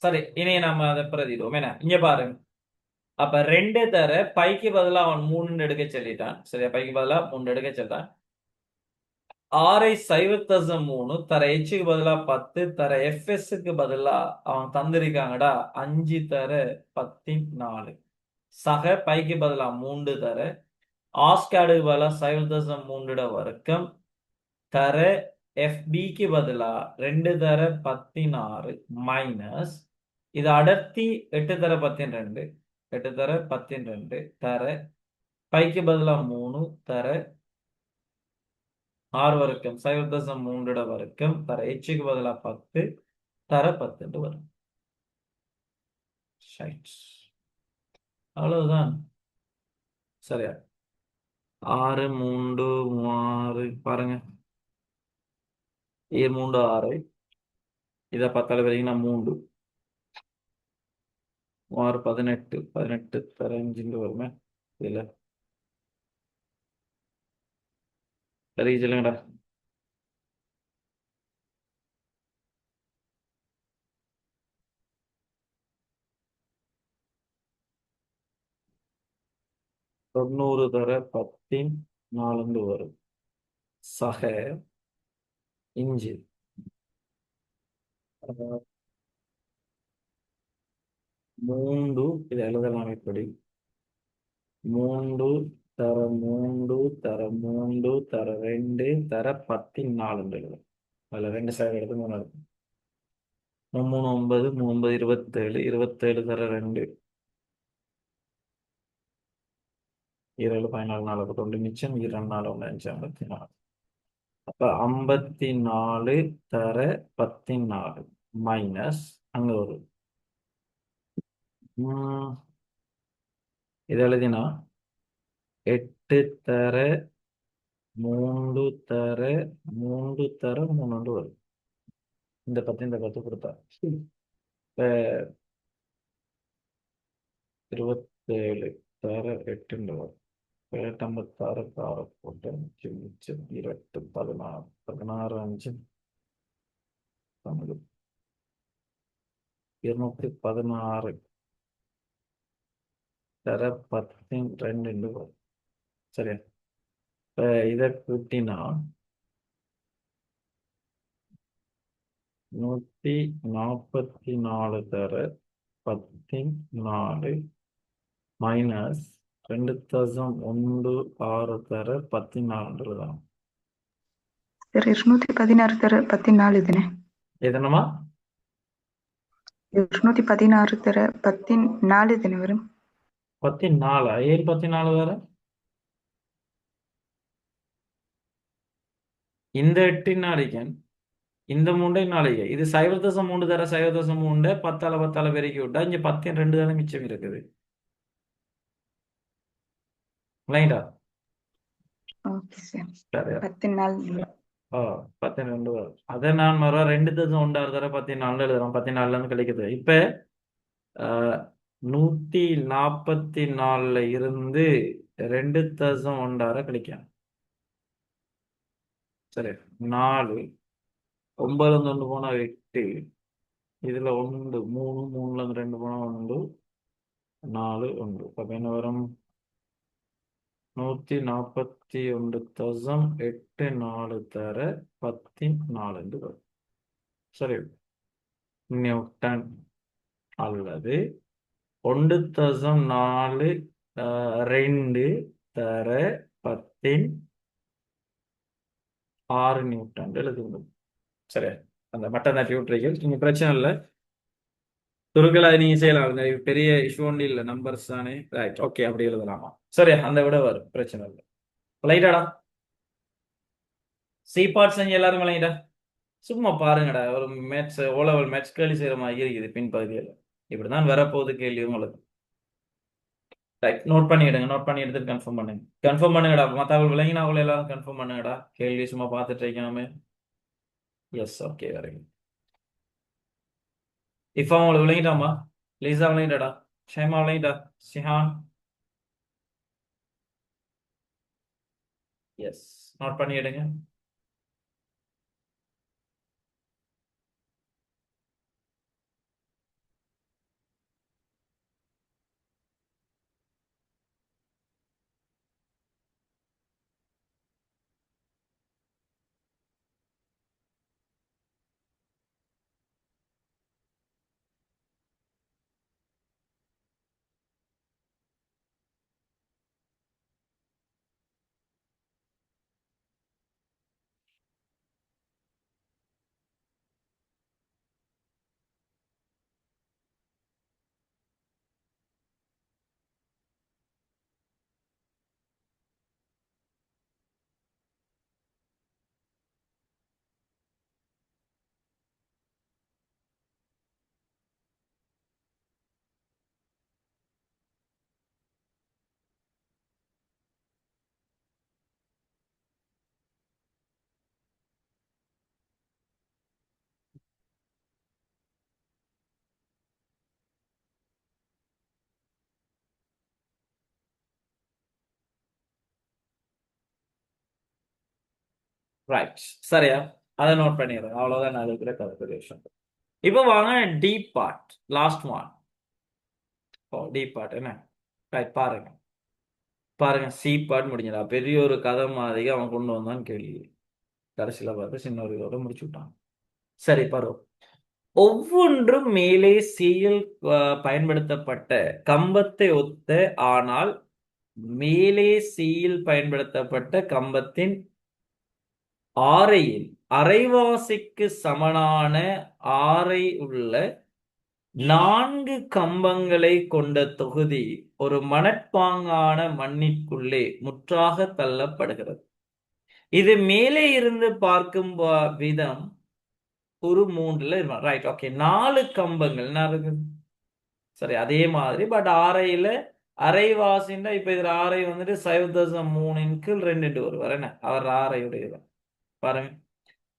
சரி, இனி நம்ம அதை பிரதிடுவோம். என்ன இங்க பாருங்க. அப்ப 2 தர பைக்கு பதிலா அவன் 3 எடுக்க சொல்லிட்டான். சரியா? பைக்கு பதிலா 3 எடுக்க சொல்லிட்டான். 6/3 தர ஹெச்சுக்கு பதிலா 10 தர எஃப்எஸ்க்கு பதிலா அவன் தந்திருக்காங்கடா 5 தர 14 சக பைக்கு பதிலா 3 தர ஆஸ்காடுக்கு பதிலா 0.3 வர்க்கம் தர FBக்கு பதிலா 2 தர 16 மைனஸ் இது அடர்த்தி 8 தர 12 8 தர 12 தர பைக்கு பதிலா 3 தர ஆறு வர்க்கம் 0.3 வர்க்கம் தர ஹெச்சுக்கு பதிலா 10 தர 10 வரும். அவ்வளவுதான். சரியா? 6 3 6 பாருங்க. 7 3 6 இதை 10 வரைக்கும் 3 6 18 18 தர 5 வருமே. இல்ல சரி சொல்லுங்கடா. தொண்ணூறு தர 14 வரும். சக இஞ்சு 3 இதை எழுதலாம் இப்படி 3 தர 3 தர 3 தர 2 தர 14 எழுதலாம். அதுல 2 சக எடுத்து 3 எடுக்கும். 3 9 3 27 27 தர 2 7 14 4 தொண்டு மிச்சம் 2 4 1 5 54. அப்ப 54 தர 14 மைனஸ் அங்க ஒரு இது எழுதினா 8 தர 3 தர 3 தர 3 வரும். இந்த 10 இந்த 10 கொடுத்தா இப்ப 27 தர 8 வரும். 56 6 போட்டு மிச்சம் 8 16 16 5 216 தர 10 வரும். சரியா? இப்ப இதை கூட்டினா 144 தர 14 மைனஸ் 2,16 தர 14 எழுதலாம். ಸರ್ 216 ತರ 14 ಇದನೆ. எதனமா 216 ತರ 14 ಇದನೆ வரும். 14 ஏன் 14 தர? இந்த 8 நாளைக்கு இந்த 3 நாளைக்கு இது 0.3 தர 0.3 10 பெருக்கி விட்டா இங்க 10 2 தானே மிச்சம் இருக்குது. ரைட்டா? Okay sir. சரியா? 14 12 வரும். அதை நான் மறு 2.1 தர 14 எழுதுறோம். 14 கிடைக்குது. இப்ப 144 இருந்து 2.1 கிடைக்கும். சரி 4 9 1 போனா 8 இதுல 1 3 3ல 2 போனா 1 4 1 அப்ப என்ன வரும் 141,804 தர 14 வரும். சரி நியூட்டன் அல்லது 1,4 தர 16 நியூட்டன் எழுதுங்க. சரி அந்த மட்டன் தட்டி விட்டுறீங்க நீங்க பிரச்சனை இல்லை. துருக்களை நீங்க செய்யலாம். பெரிய இஷ்யூ ஒன்றும் இல்லை. நம்பர்ஸ் தானே. ரைட் ஓகே அப்படி எழுதலாமா? சரி அந்த விட வரும் பிரச்சனை இல்லை. லைட்டாடா சி பார்ட் செஞ்சு எல்லாரும் விளங்கிட்டா? சும்மா பாருங்கடா ஒரு மேட்ச் ஓலவல் மேட்ச் கேள்வி செய்யற மாதிரி இருக்குது பின்பகுதியில். இப்படிதான் வரப்போகுது கேள்வி உங்களுக்கு. ரைட் நோட் பண்ணிடுங்க. நோட் பண்ணி எடுத்துட்டு கன்ஃபார்ம் பண்ணுங்க. கன்ஃபார்ம் பண்ணுங்கடா. மற்றவர்கள் விளங்கினா அவங்கள எல்லாரும் கன்ஃபார்ம் பண்ணுங்கடா. கேள்வி சும்மா பார்த்துட்டு வைக்காம. S okay very good. இப்போ அவங்களுக்கு விளங்கிட்டாமா? லீசா விளங்கிட்டாடா? ஷேமா விளங்கிட்டா? ஷிஹான் எஸ் நோட் பண்ணி எடுங்க. ரைட் சரியா? அதை நோட் பண்ணிடுறேன். அவ்வளவுதான் நான் இருக்கிற கால்குலேஷன். இப்போ வாங்க deep part last one. Deep part என்ன? ரைட் பாருங்க பாருங்க சி பார்ட் முடிஞ்சதா? பெரிய ஒரு கதை மாதிரி அவன் கொண்டு வந்தான்னு கேள்வி. கடைசியில் பார்த்து சின்ன ஒரு இதோட முடிச்சு விட்டான். சரி பாரு. ஒவ்வொன்றும் மேலே சியில் பயன்படுத்தப்பட்ட கம்பத்தை ஒத்த ஆனால் மேலே சியில் பயன்படுத்தப்பட்ட கம்பத்தின் ஆரையில் அரைவாசிக்கு சமனான ஆரை உள்ள 4 கம்பங்களை கொண்ட தொகுதி ஒரு மணற்பாங்கான மண்ணிற்குள்ளே முற்றாக தள்ளப்படுகிறது. இது மேலே இருந்து பார்க்கும் விதம் ஒரு 3ல ரைட் ஓகே 4 கம்பங்கள் என்ன இருக்கு? சரி அதே மாதிரி பட் ஆரையில அரைவாசின்னா இப்ப இதுல ஆரை வந்துட்டு 0.3 வருவார் என்ன அவர் ஆரையுடைய பாருங்க.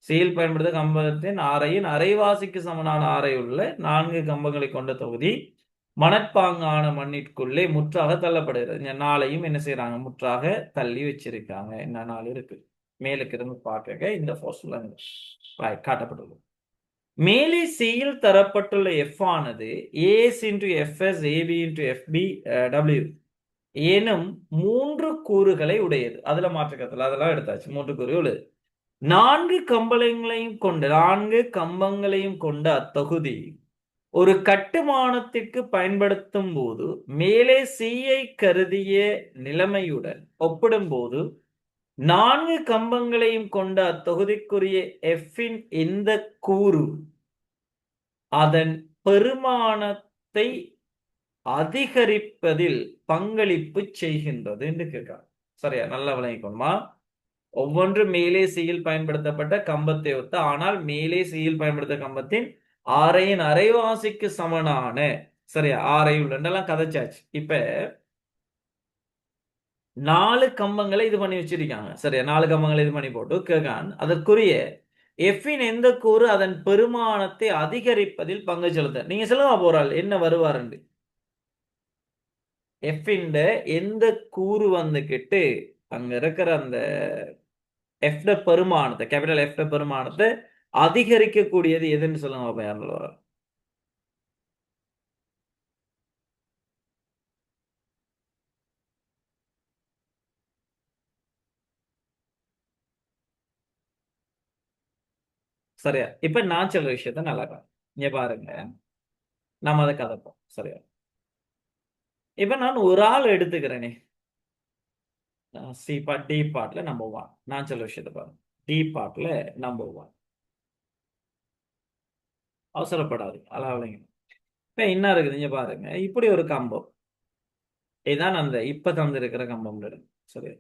சீல் பயன்படுத்த கம்பத்தின் ஆரையின் அரைவாசிக்கு சமனான ஆரை உள்ள 4 கம்பங்களை கொண்ட தொகுதி மணற்பாங்கான மண்ணிற்குள்ளே முற்றாக தள்ளப்படுகிறது. இந்த நாளையும் என்ன செய்யறாங்க? முற்றாக தள்ளி வச்சிருக்காங்க. என்ன நாள் இருக்கு மேலுக்கு இருந்து பார்க்க இந்த போஸ்ட்ல காட்டப்பட்டுள்ளது. மேலே சியில் தரப்பட்டுள்ள எஃப் ஆனது AS into FS AB into FB W எனும் 3 கூறுகளை உடையது. அதுல மாற்றுக்கத்தில் அதெல்லாம் எடுத்தாச்சு. 3 கூறுகள் உள்ளது. நான்கு கம்பங்களையும் கொண்ட அத்தொகுதி ஒரு கட்டுமானத்திற்கு பயன்படுத்தும் போது மேலே C-ஐ கருதிய நிலைமையுடன் ஒப்பிடும்போது 4 கம்பங்களையும் கொண்ட அத்தொகுதிக்குரிய F-இன் எந்த கூறு அதன் பெருமானத்தை அதிகரிப்பதில் பங்களிப்பு செய்கின்றது என்று கேட்கிறார். சரியா, நல்லா விளங்கிக்கணுமா? ஒவ்வொன்று மேலே C-யில் பயன்படுத்தப்பட்ட கம்பத்தை ஒத்த, ஆனால் மேலே C-யில் பயன்படுத்த கம்பத்தின் ஆரையின் அரைவாசிக்கு சமனான, சரியா, ஆரை உள்ளெல்லாம் கதைச்சாச்சு. இப்ப 4 கம்பங்களை இது பண்ணி வச்சிருக்காங்க. சரியா, 4 கம்பங்களை இது பண்ணி போட்டு கேட்கான் அதற்குரிய F-இன் எந்த கூறு அதன் பெருமானத்தை அதிகரிப்பதில் பங்கு செலுத்த. நீங்க சொல்லுவா போறாள் என்ன வருவாருண்டு. F-இன் எந்த கூறு வந்துகிட்டு அங்க இருக்கிற அந்த F பெருமானத்தை, கேபிட்டல் F பெருமானத்தை அதிகரிக்கக்கூடியது எதுன்னு சொல்லுங்க பாப்போம், யாருன்னு வர. சரியா, இப்ப நான் சொல்ற விஷயத்த நல்லா இங்க பாருங்க, நம்ம அதை கதைப்போம். சரியா, இப்ப நான் ஒரு ஆள் எடுத்துக்கிறேனே, சி பார்ட் டி பார்ட்ல நம்பர் 1. நான் சொல்ற விஷயத்த பாருங்க, டி பார்ட்ல நம்பர் 1. அவசரப்படாது, அளவலைங்க. இப்ப என்ன இருக்குது இங்க பாருங்க, இப்படி ஒரு கம்பம். இதுதான் அந்த இப்ப தந்திருக்கிற கம்பம். சரியா,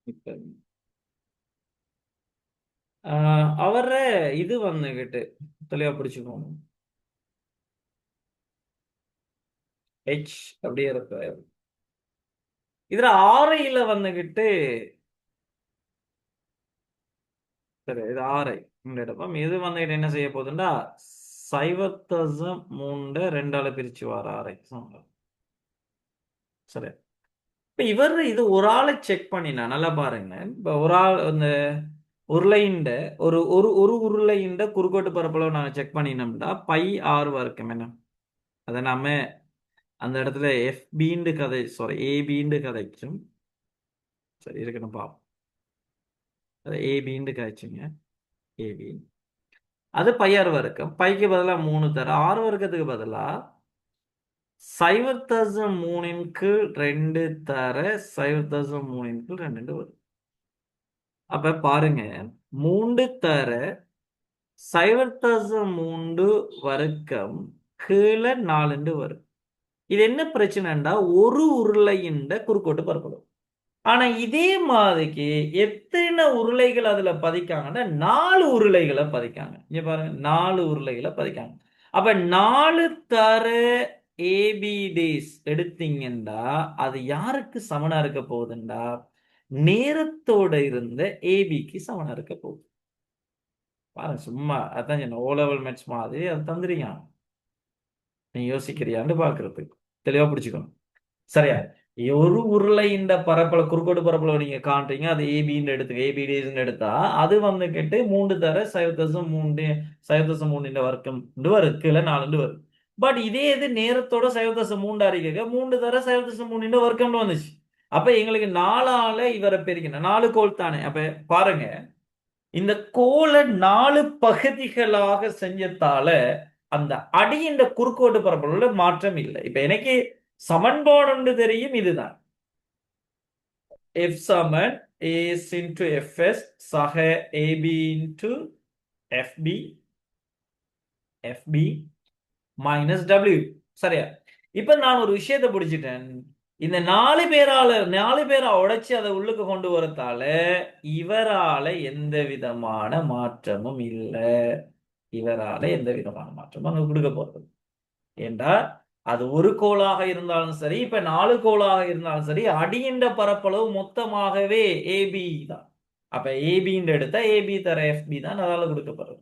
இப்ப அவர இது வந்துகிட்டு தெளிவா பிடிச்சுக்கோங்க, H அப்படியே இருக்கு. இதுல ஆரையில வந்துகிட்டு, சரி, இது ஆரை எடுப்போம். இது வந்துகிட்டு என்ன செய்ய போகுதுன்னா, சைவத்தசம் 3 2ஆல பிரிச்சு வர ஆரை. சரி, இப்ப இவர் இது ஒரு ஆளை செக் பண்ணினா நல்லா பாருங்க. இப்ப ஒரு ஆள் அந்த உருளைண்ட ஒரு ஒரு ஒரு உருளைண்ட குறுக்கோட்டு பரப்பளவு நாங்க செக் பண்ணினோம்னா பை ஆர் வரைக்கும் என்ன, அதை நாம அந்த இடத்துல FBன்னு கதை, சாரி ABன்னு கதைக்கும். சரி இருக்கணும் பாப்போம், அதை ABன்னு கதைச்சுங்க, ஏபி. அது பை ஆர் வர்க்கம், பைக்கு பதிலாக 3 தர, ஆறு வர்க்கத்துக்கு பதிலாக சைவத்தசம் 3 கீழ் 2 தர சைவத்தசம் 3 கீழ் 2 வரும். அப்ப பாருங்க, 3 தர சைவத்தசம் 3 வர்க்கம் கீழே 4 வரும். இது என்ன பிரச்சனைண்டா, ஒரு உருளையின் குறுக்கோட்டு பரப்பளவு. ஆனா இதே மாதிரிக்கு எத்தனை உருளைகள் அதுல பதிக்காங்கன்னா 4 உருளைகளை பதிக்காங்க. இங்க பாருங்க, 4 உருளைகளை பதிக்காங்க. அப்ப 4 தர ABDs எடுத்தீங்கன்னா அது யாருக்கு சமனா இருக்க போகுதுண்டா, நேரத்தோட இருந்த ABக்கு சமனா இருக்க போகுது. பாருங்க, சும்மா அதான் சொன்ன O level மேத்ஸ் மாதிரி அது தந்துறீங்க. நீ யோசிக்கிறியான்னு பாக்குறதுக்கு தெளிவா பிடிச்சுக்கணும். சரியா, ஒரு உருளை இந்த பரப்பளவு குறுக்கோடு பரப்பளவு நீங்க காண்றீங்க, அது ஏபின்னு எடுத்து ஏபிடின்னு எடுத்தா அது வந்து கேட்டு 3 தர சைவதசம் 3 வர்க்கம் வரும், கீழே 4 வரும். பட் இதே இது நேரத்தோட சைவதசம் 3 அறிக்கை 3 தர சைவதசம் 3 வர்க்கம்னு வந்துச்சு. அப்ப எங்களுக்கு 4ஆல இவரை பெருக்கணும், 4 கோல் தானே. அப்ப பாருங்க, இந்த கோலை 4 பகுதிகளாக செஞ்சதால அந்த அடியின் குறுக்கோட்டு பரப்பளவுல மாற்றம் இல்லை. இப்ப எனக்கு சமன்பாடு தெரியும், இதுதான் F சமன் AS into FS சக AB into FB FB minus W. சரியா, இப்ப நான் ஒரு விஷயத்தை பிடிச்சிட்டேன். இந்த 4 பேரை உடைச்சு அதை உள்ளுக்கு கொண்டு வரத்தால இவரால எந்த விதமான மாற்றமும் இல்லை. இவரால எந்த விதமான மாற்றமும் அங்க கொடுக்க போறது ஏண்டா அது ஒரு கோளாக இருந்தாலும் சரி, இப்ப 4 கோளாக இருந்தாலும் சரி, அடியின் பரப்பளவு மொத்தமாகவே ஏபி தான். அப்ப ஏபின்னு எடுத்தா ஏபி தர எஃப்பி தான் அதால கொடுக்கப்படுறது.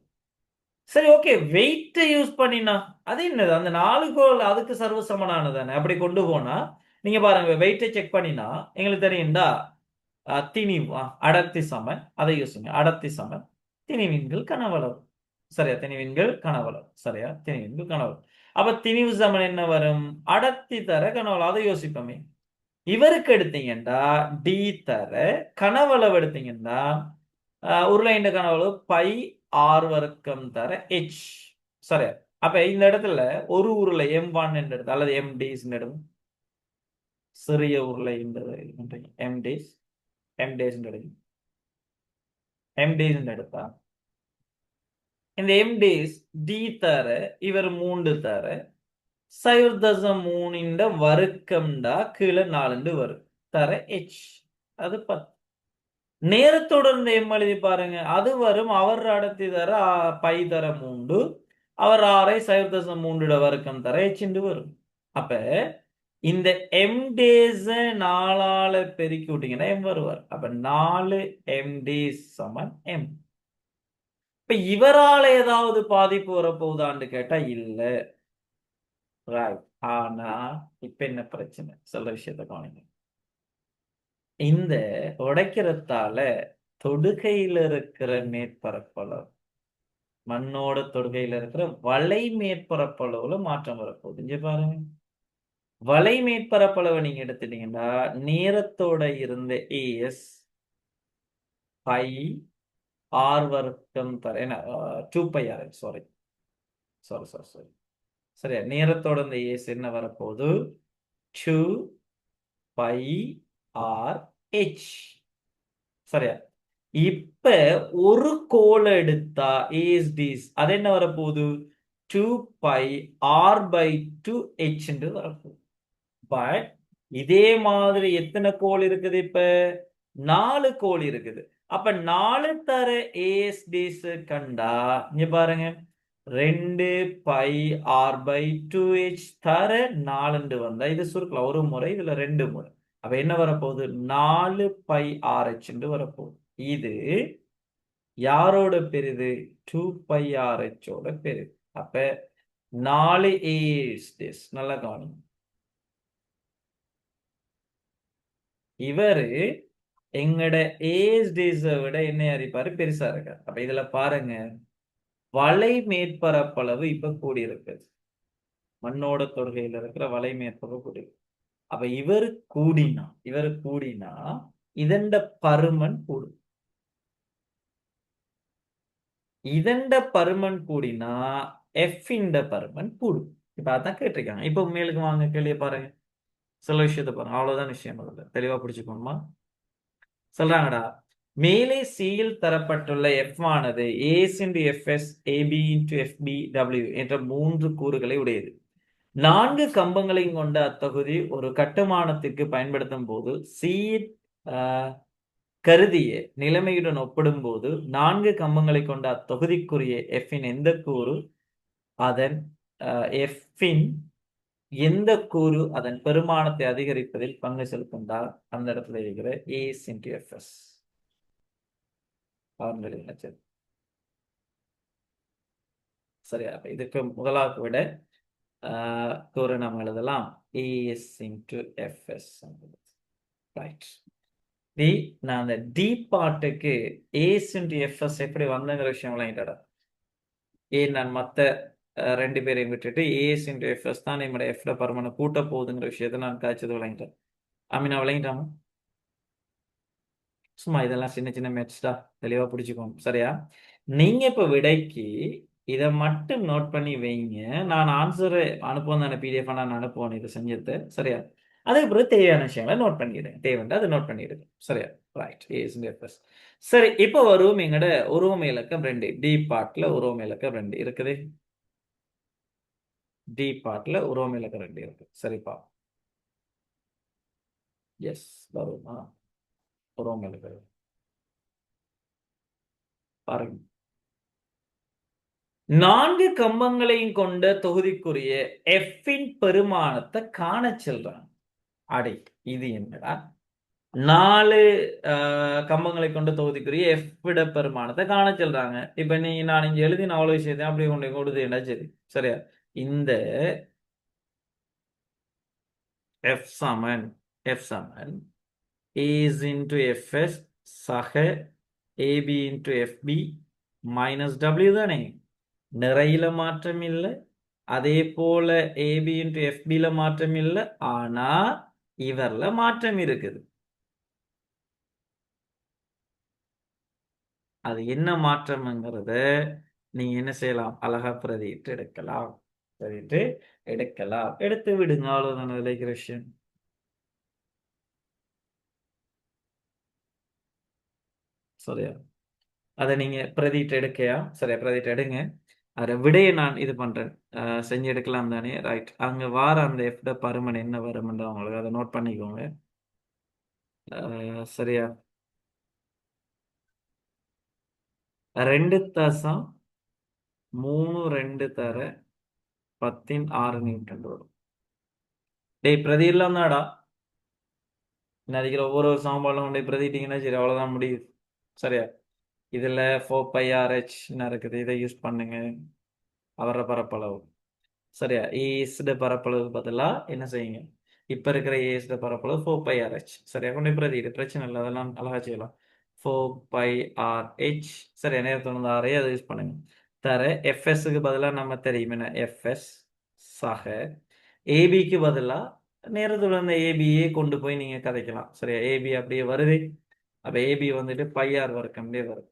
சரி, ஓகே. வெயிட் யூஸ் பண்ணினா அது என்னது? அந்த 4 கோள் அதுக்கு சர்வசமனானதானே. அப்படி கொண்டு போனா நீங்க பாருங்க, வெயிட்டை செக் பண்ணினா எங்களுக்கு தெரியும்டா. திணிவு அடர்த்தி சமன், அதை யோசிங்க. அடர்த்தி சமன் திணிவின்கள் கனவளவு. சரியா? திணிவின்கள் கனவளவு. சரியா? திணிவின்கள் கனவளவு. அப்ப திணிவு சமன் என்ன வரும்? அடர்த்தி தர கனவளவு. அதை யோசிப்போமே. இவருக்கு எடுத்தீங்கன்னா டி தர கனவளவு எடுத்தீங்கன்னா உருளையின் கனவளவு பை ஆர் வர்க்கம் தர h. சரியா? அப்ப இந்த இடத்துல ஒரு உருளை M1 என்று எடுத்து அல்லது MDs எடுக்கும். சிறிய உருளை MDs எடுக்கும். MDs எடுத்தா இந்த MDs டி தர இவர் 3 தர 0.3 வர்க்கம்டா கீழே 4 வரும் தர h. அது 10. நேரத்தொடர்ந்து எம் எழுதி பாருங்க. அது வரும் அவர் அடர்த்தி தர பை தர 3 அவர் 6 0.3 வர்க்கம் தர h வரும். அப்ப இந்த m days 4ஆல பெருக்கி விட்டீங்கன்னா m வருவார். அப்ப 4 m days சமன் m. இப்ப இவரால ஏதாவது பாதிப்பு வரப்போகுதான்னு கேட்டா இல்ல. ரைட். ஆனா இப்ப என்ன பிரச்சனை? சொல்ற விஷயத்த கவனிங்க. இந்த உடைக்கிறதால தொடுகையில இருக்கிற மேற்பரப்பளவு, மண்ணோட தொடுகையில இருக்கிற வலை மேற்பரப்பளவுல மாற்றம் வரப்போகுது. இங்க பாருங்க. வலை மேற்பரப்பளவை நீங்க எடுத்துட்டீங்கன்னா நேரத்தோட இருந்த ஏஎஸ் பை ஆர் வர்க்கம் தர என்ன 2πr. சாரி. சரியா? நேரத்தோட இந்த ஏஎஸ் என்ன வரப்போகுது? 2πr/h. சரியா? இப்ப ஒரு கோளை எடுத்தா ஏஎஸ்டிஸ் அது என்ன வரப்போகுது? 2πr/2h என்று வரப்போகுது. பட் இதே மாதிரி எத்தனை கோள் இருக்குது? இப்ப 4 கோள் இருக்குது. அப்ப 4 தர ஏஎஸ்டிஸ் கண்டா இங்க பாருங்க, 2πr/2h தர 4 வந்தா இது சுருக்கலாம். ஒரு முறை, இதுல 2 முறை. அப்ப என்ன வரப்போகுது? 4πrh என்று வரப்போகுது. இது யாரோட பெரிது? 2πrh ஓட பெரிது. அப்ப 4 ஏஎஸ்டிஸ். நல்லா கவனிங்க. இவரு எங்கட ஏஎஸ்டிஸை விட என்ன அறிப்பாரு? பெருசா இருக்காரு. அப்ப இதுல பாருங்க, வலை மேற்பரப்பளவு இப்ப கூடி இருக்குது. மண்ணோட தொடுகையில இருக்கிற வலை மேற்பரப்பு கூடி. அப்ப இவரு கூடினா இதண்ட பருமன் கூடும். இதண்ட பருமன் கூடினா எஃப் இந்த பருமன் கூடும். இப்ப அதான் கேட்டிருக்காங்க. இப்ப மேலுக்கு வாங்க, கேள்வியை பாருங்க. சில விஷயத்த பாருங்க. அவ்வளவுதான் விஷயம். அதுல தெளிவா பிடிச்சுக்கணுமா? சொல்றாங்கடா, மேலே சியில் தரப்பட்டுள்ள f ஆனது as into fs ab into fbw என்ற 3 கூறுகளை உடையது. 4 கம்பங்களையும் கொண்ட அத்தொகுதி ஒரு கட்டுமானத்திற்கு பயன்படுத்தும் போது சி கருதிய நிலைமையுடன் ஒப்பிடும் போது 4 கம்பங்களை கொண்ட அத்தொகுதிக்குரிய எஃப்பின் எந்த கூறு அதன் எஃப்பின் எந்த கூறு அதன் பெருமானத்தை அதிகரிப்பதில் பங்கு செலுத்துந்தால் அந்த இடத்துல இருக்கிற as into fs. சரியா? இதுக்கு முதலாவது விட கூறு நாம் எழுதலாம் as into fs. ரைட். நான் அந்த டி பார்ட்டுக்கு as into fs எப்படி வந்தங்கிற விஷயம் விளங்கிட்டா. நான் மற்ற 2 பேரையும் விட்டுட்டு as into fs தான் நம்முடைய f பருமனை கூட்ட போகுதுங்கிற விஷயத்தை நான் காய்ச்சது விளங்கிட்டேன். நான் விளங்கிட்டாமா? சும்மா இதெல்லாம் சின்ன சின்ன மேட்ச் தான், தெளிவா பிடிச்சுக்கோங்க. சரியா? நீங்க இப்ப விடைக்கு இதை மட்டும் நோட் பண்ணி வைங்க. நான் ஆன்சரை அனுப்புவோம் தானே, பிடிஎஃப் நான் அனுப்புவோம் இதை செஞ்சது. சரியா? அதுக்கு பிறகு தேவையான விஷயங்களை நோட் பண்ணிடுங்க. தேவைன்னா அதை நோட் பண்ணிடுங்க. சரியா? ரைட். ஏஸ். சரி, இப்போ வருவோம் எங்கட உருவமை இலக்கம் 2. டி பார்ட்ல உருவமை இலக்கம் 2 இருக்குது. டி பார்ட்ல உருவமை இலக்கம் 2 இருக்கு. சரிப்பா? எஸ், வருமா? உருவமை இலக்கம் பாருங்க. 4 கம்பங்களையும் கொண்ட தொகுதிக்குரிய எஃப்பின் பெருமானத்தை காண சொல்றாங்க. அடே இது என்னடா? 4 கம்பங்களை கொண்ட தொகுதிக்குரிய எஃப் விட பெருமானத்தை காண சொல்றாங்க. இப்ப நான் இங்க எழுதின அவ்வளவு விஷயத்தையும் அப்படியே கொண்டு கொடுத்தேன்னா சரி, சரியா? இந்த எஃப் சமன் is into fs சக ab into fb minus w தானே. நிறையில மாற்றம் இல்லை, அதே போல ab into fbல மாற்றம் இல்லை, ஆனா இவர்ல மாற்றம் இருக்குது. அது என்ன மாற்றம்ங்கிறத நீங்க என்ன செய்யலாம், அழகா பிரதிட்டு எடுக்கலாம். எடுத்து விடுங்க, அவ்வளவுதான் அதுல இருக்கிற விஷயம். சரியா? அதை நீங்க பிரதிட்டு எடுக்கையா? சரியா, பிரதிட்டு எடுங்க. அதை விடையை நான் இது பண்றேன், செஞ்சு எடுக்கலாம் தானே. ரைட், அங்க வார அந்த எஃப்ட பருமன் என்ன வரும்ன்ற உங்களுக்கு அதை நோட் பண்ணிக்கோங்க. சரியா, 2.32 தர 10⁶ நியூட்டன் வரும். டேய் பிரதி இல்லாம தான்டா நினைக்கிற ஒவ்வொரு சமன்பாடும் கொண்டு பிரதிட்டீங்கன்னா சரி, அவ்வளவுதான் முடியுது. சரியா, இதுல 4πRh இருக்குது, இதை யூஸ் பண்ணுங்க. அவர பரப்பளவு சரியா, ஏஸ்ட பரப்பளவு பதிலா என்ன செய்யுங்க, இப்ப இருக்கிற ஏஸ்ட பரப்பளவு 4πRh. சரியா, கொண்டு பிரதிட்டு பிரச்சனை இல்லை, அதெல்லாம் அழகா செய்யலாம். 4πRh சரியா, நேரத்தொண்ணு ஆறையே அதை யூஸ் பண்ணுங்க. தர எஃப்எஸ்க்கு பதிலா நம்ம தெரியும் என்ன, எஃப்எஸ் சக ஏபிக்கு பதிலா நேரத்தோட அந்த ஏபியே கொண்டு போய் நீங்க கதைக்கலாம். சரியா, ஏபி அப்படியே வருது. அப்ப ஏபி வந்துட்டு πr வர்க்கம்லே வரும்,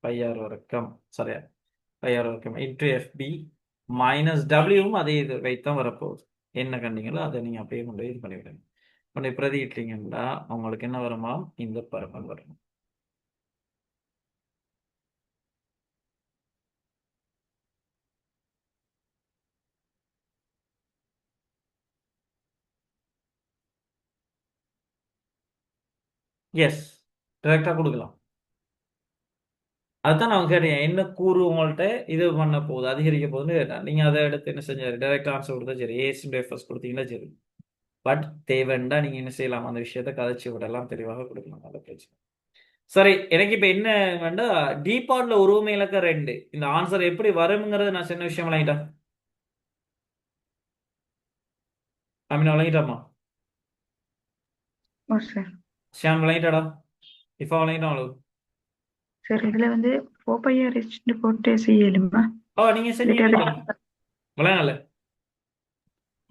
πr வர்க்கம். சரியா, πr வர்க்கம் இன்டு எஃப்பி மைனஸ் டபிள்யூவும் அதே இது வைத்தான் வரப்போகுது. என்ன கண்டிங்களோ அதை நீங்க அப்படியே கொண்டு போய் இது பண்ணிவிடுங்க. கொண்டு போய் பிரதியிட்டீங்கன்னா உங்களுக்கு என்ன வருமா, இந்த பருமன் வரும். எஸ், டைரக்டா கொடுக்கலாம். அதுதான் நான் கேட்டேன், என்ன கூறு உங்கள்கிட்ட இது பண்ண போகுது, அதிகரிக்க போகுதுன்னு கேட்டேன். நீங்க அதை எடுத்து என்ன செஞ்சாரு, டைரக்ட் ஆன்சர் கொடுத்தா சரி, ஏஸ் எஃப்எஸ் கொடுத்தீங்கன்னா சரி. பட் தேவைண்டா நீங்க என்ன செய்யலாம், அந்த விஷயத்த கதைச்சு விடலாம், தெளிவாக கொடுக்கலாம், அந்த பிரச்சனை. சரி, எனக்கு இப்ப என்ன வேண்டா, டீபார்ட்ல உருவமை இலக்க 2 இந்த ஆன்சர் எப்படி வரும்ங்கிறது நான் சின்ன விஷயம் விளங்கிட்டேன். அமீனா விளங்கிட்டாமா? ஓ சார். ஷியாம் விளங்கிட்டாடா? இஃபா விளங்கிட்டான் அளவு? சார் இதுல வந்து 4πRh போட்டு செய்யலுமா? நீங்க இல்லாட்டி அது செஞ்சீங்க விளங்கல.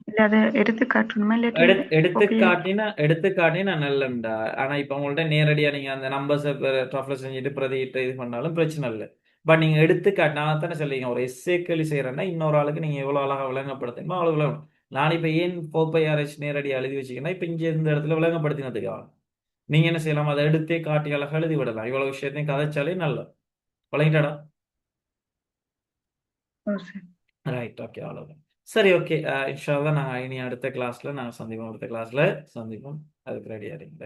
இல்ல அதை எடுத்து காட்டணுமா, இல்லாட்டி எடுத்து 4πR காட்டினா நல்லண்டா. ஆனா இப்ப உங்கள்ட்ட நேரடியா நீங்க அந்த நம்பர்ஸ் டஃப்ல செஞ்சுட்டு பிரதிட்டு இது பண்ணாலும் பிரச்சனை இல்லை. பட் நீங்க எடுத்து நான் தானே சொல்லிங்க, ஒரு எஸ்ஏ கேள்வி செய்யறேன்னா இன்னொரு ஆளுக்கு நீங்க எவ்வளவு அழகா விளங்கப்படுத்தணுமோ அவ்வளவு விளங்கணும். நான் இப்ப ஏன் 4πRh நேரடியா எழுதி வச்சுக்கன்னா, இப்ப இங்க இந்த இடத்துல விளங்கப்படுத்தினதுக்காக நீங்க என்ன செய்யலாம், அதை எடுத்தே காட்டி அழகா எழுதி விடலாம். இவ்வளவு விஷயத்தையும் கதைச்சாலே நல்லது. விளங்கிட்டாடா? ஓ சார். ரைட், ஓகே, அவ்வளவுதான். சரி, ஓகே, இன்ஷா அல்லாஹ் நாங்கள் இனி அடுத்த கிளாஸ்ல நாங்கள் சந்திப்போம். அதுக்கு ரெடியா இருங்க.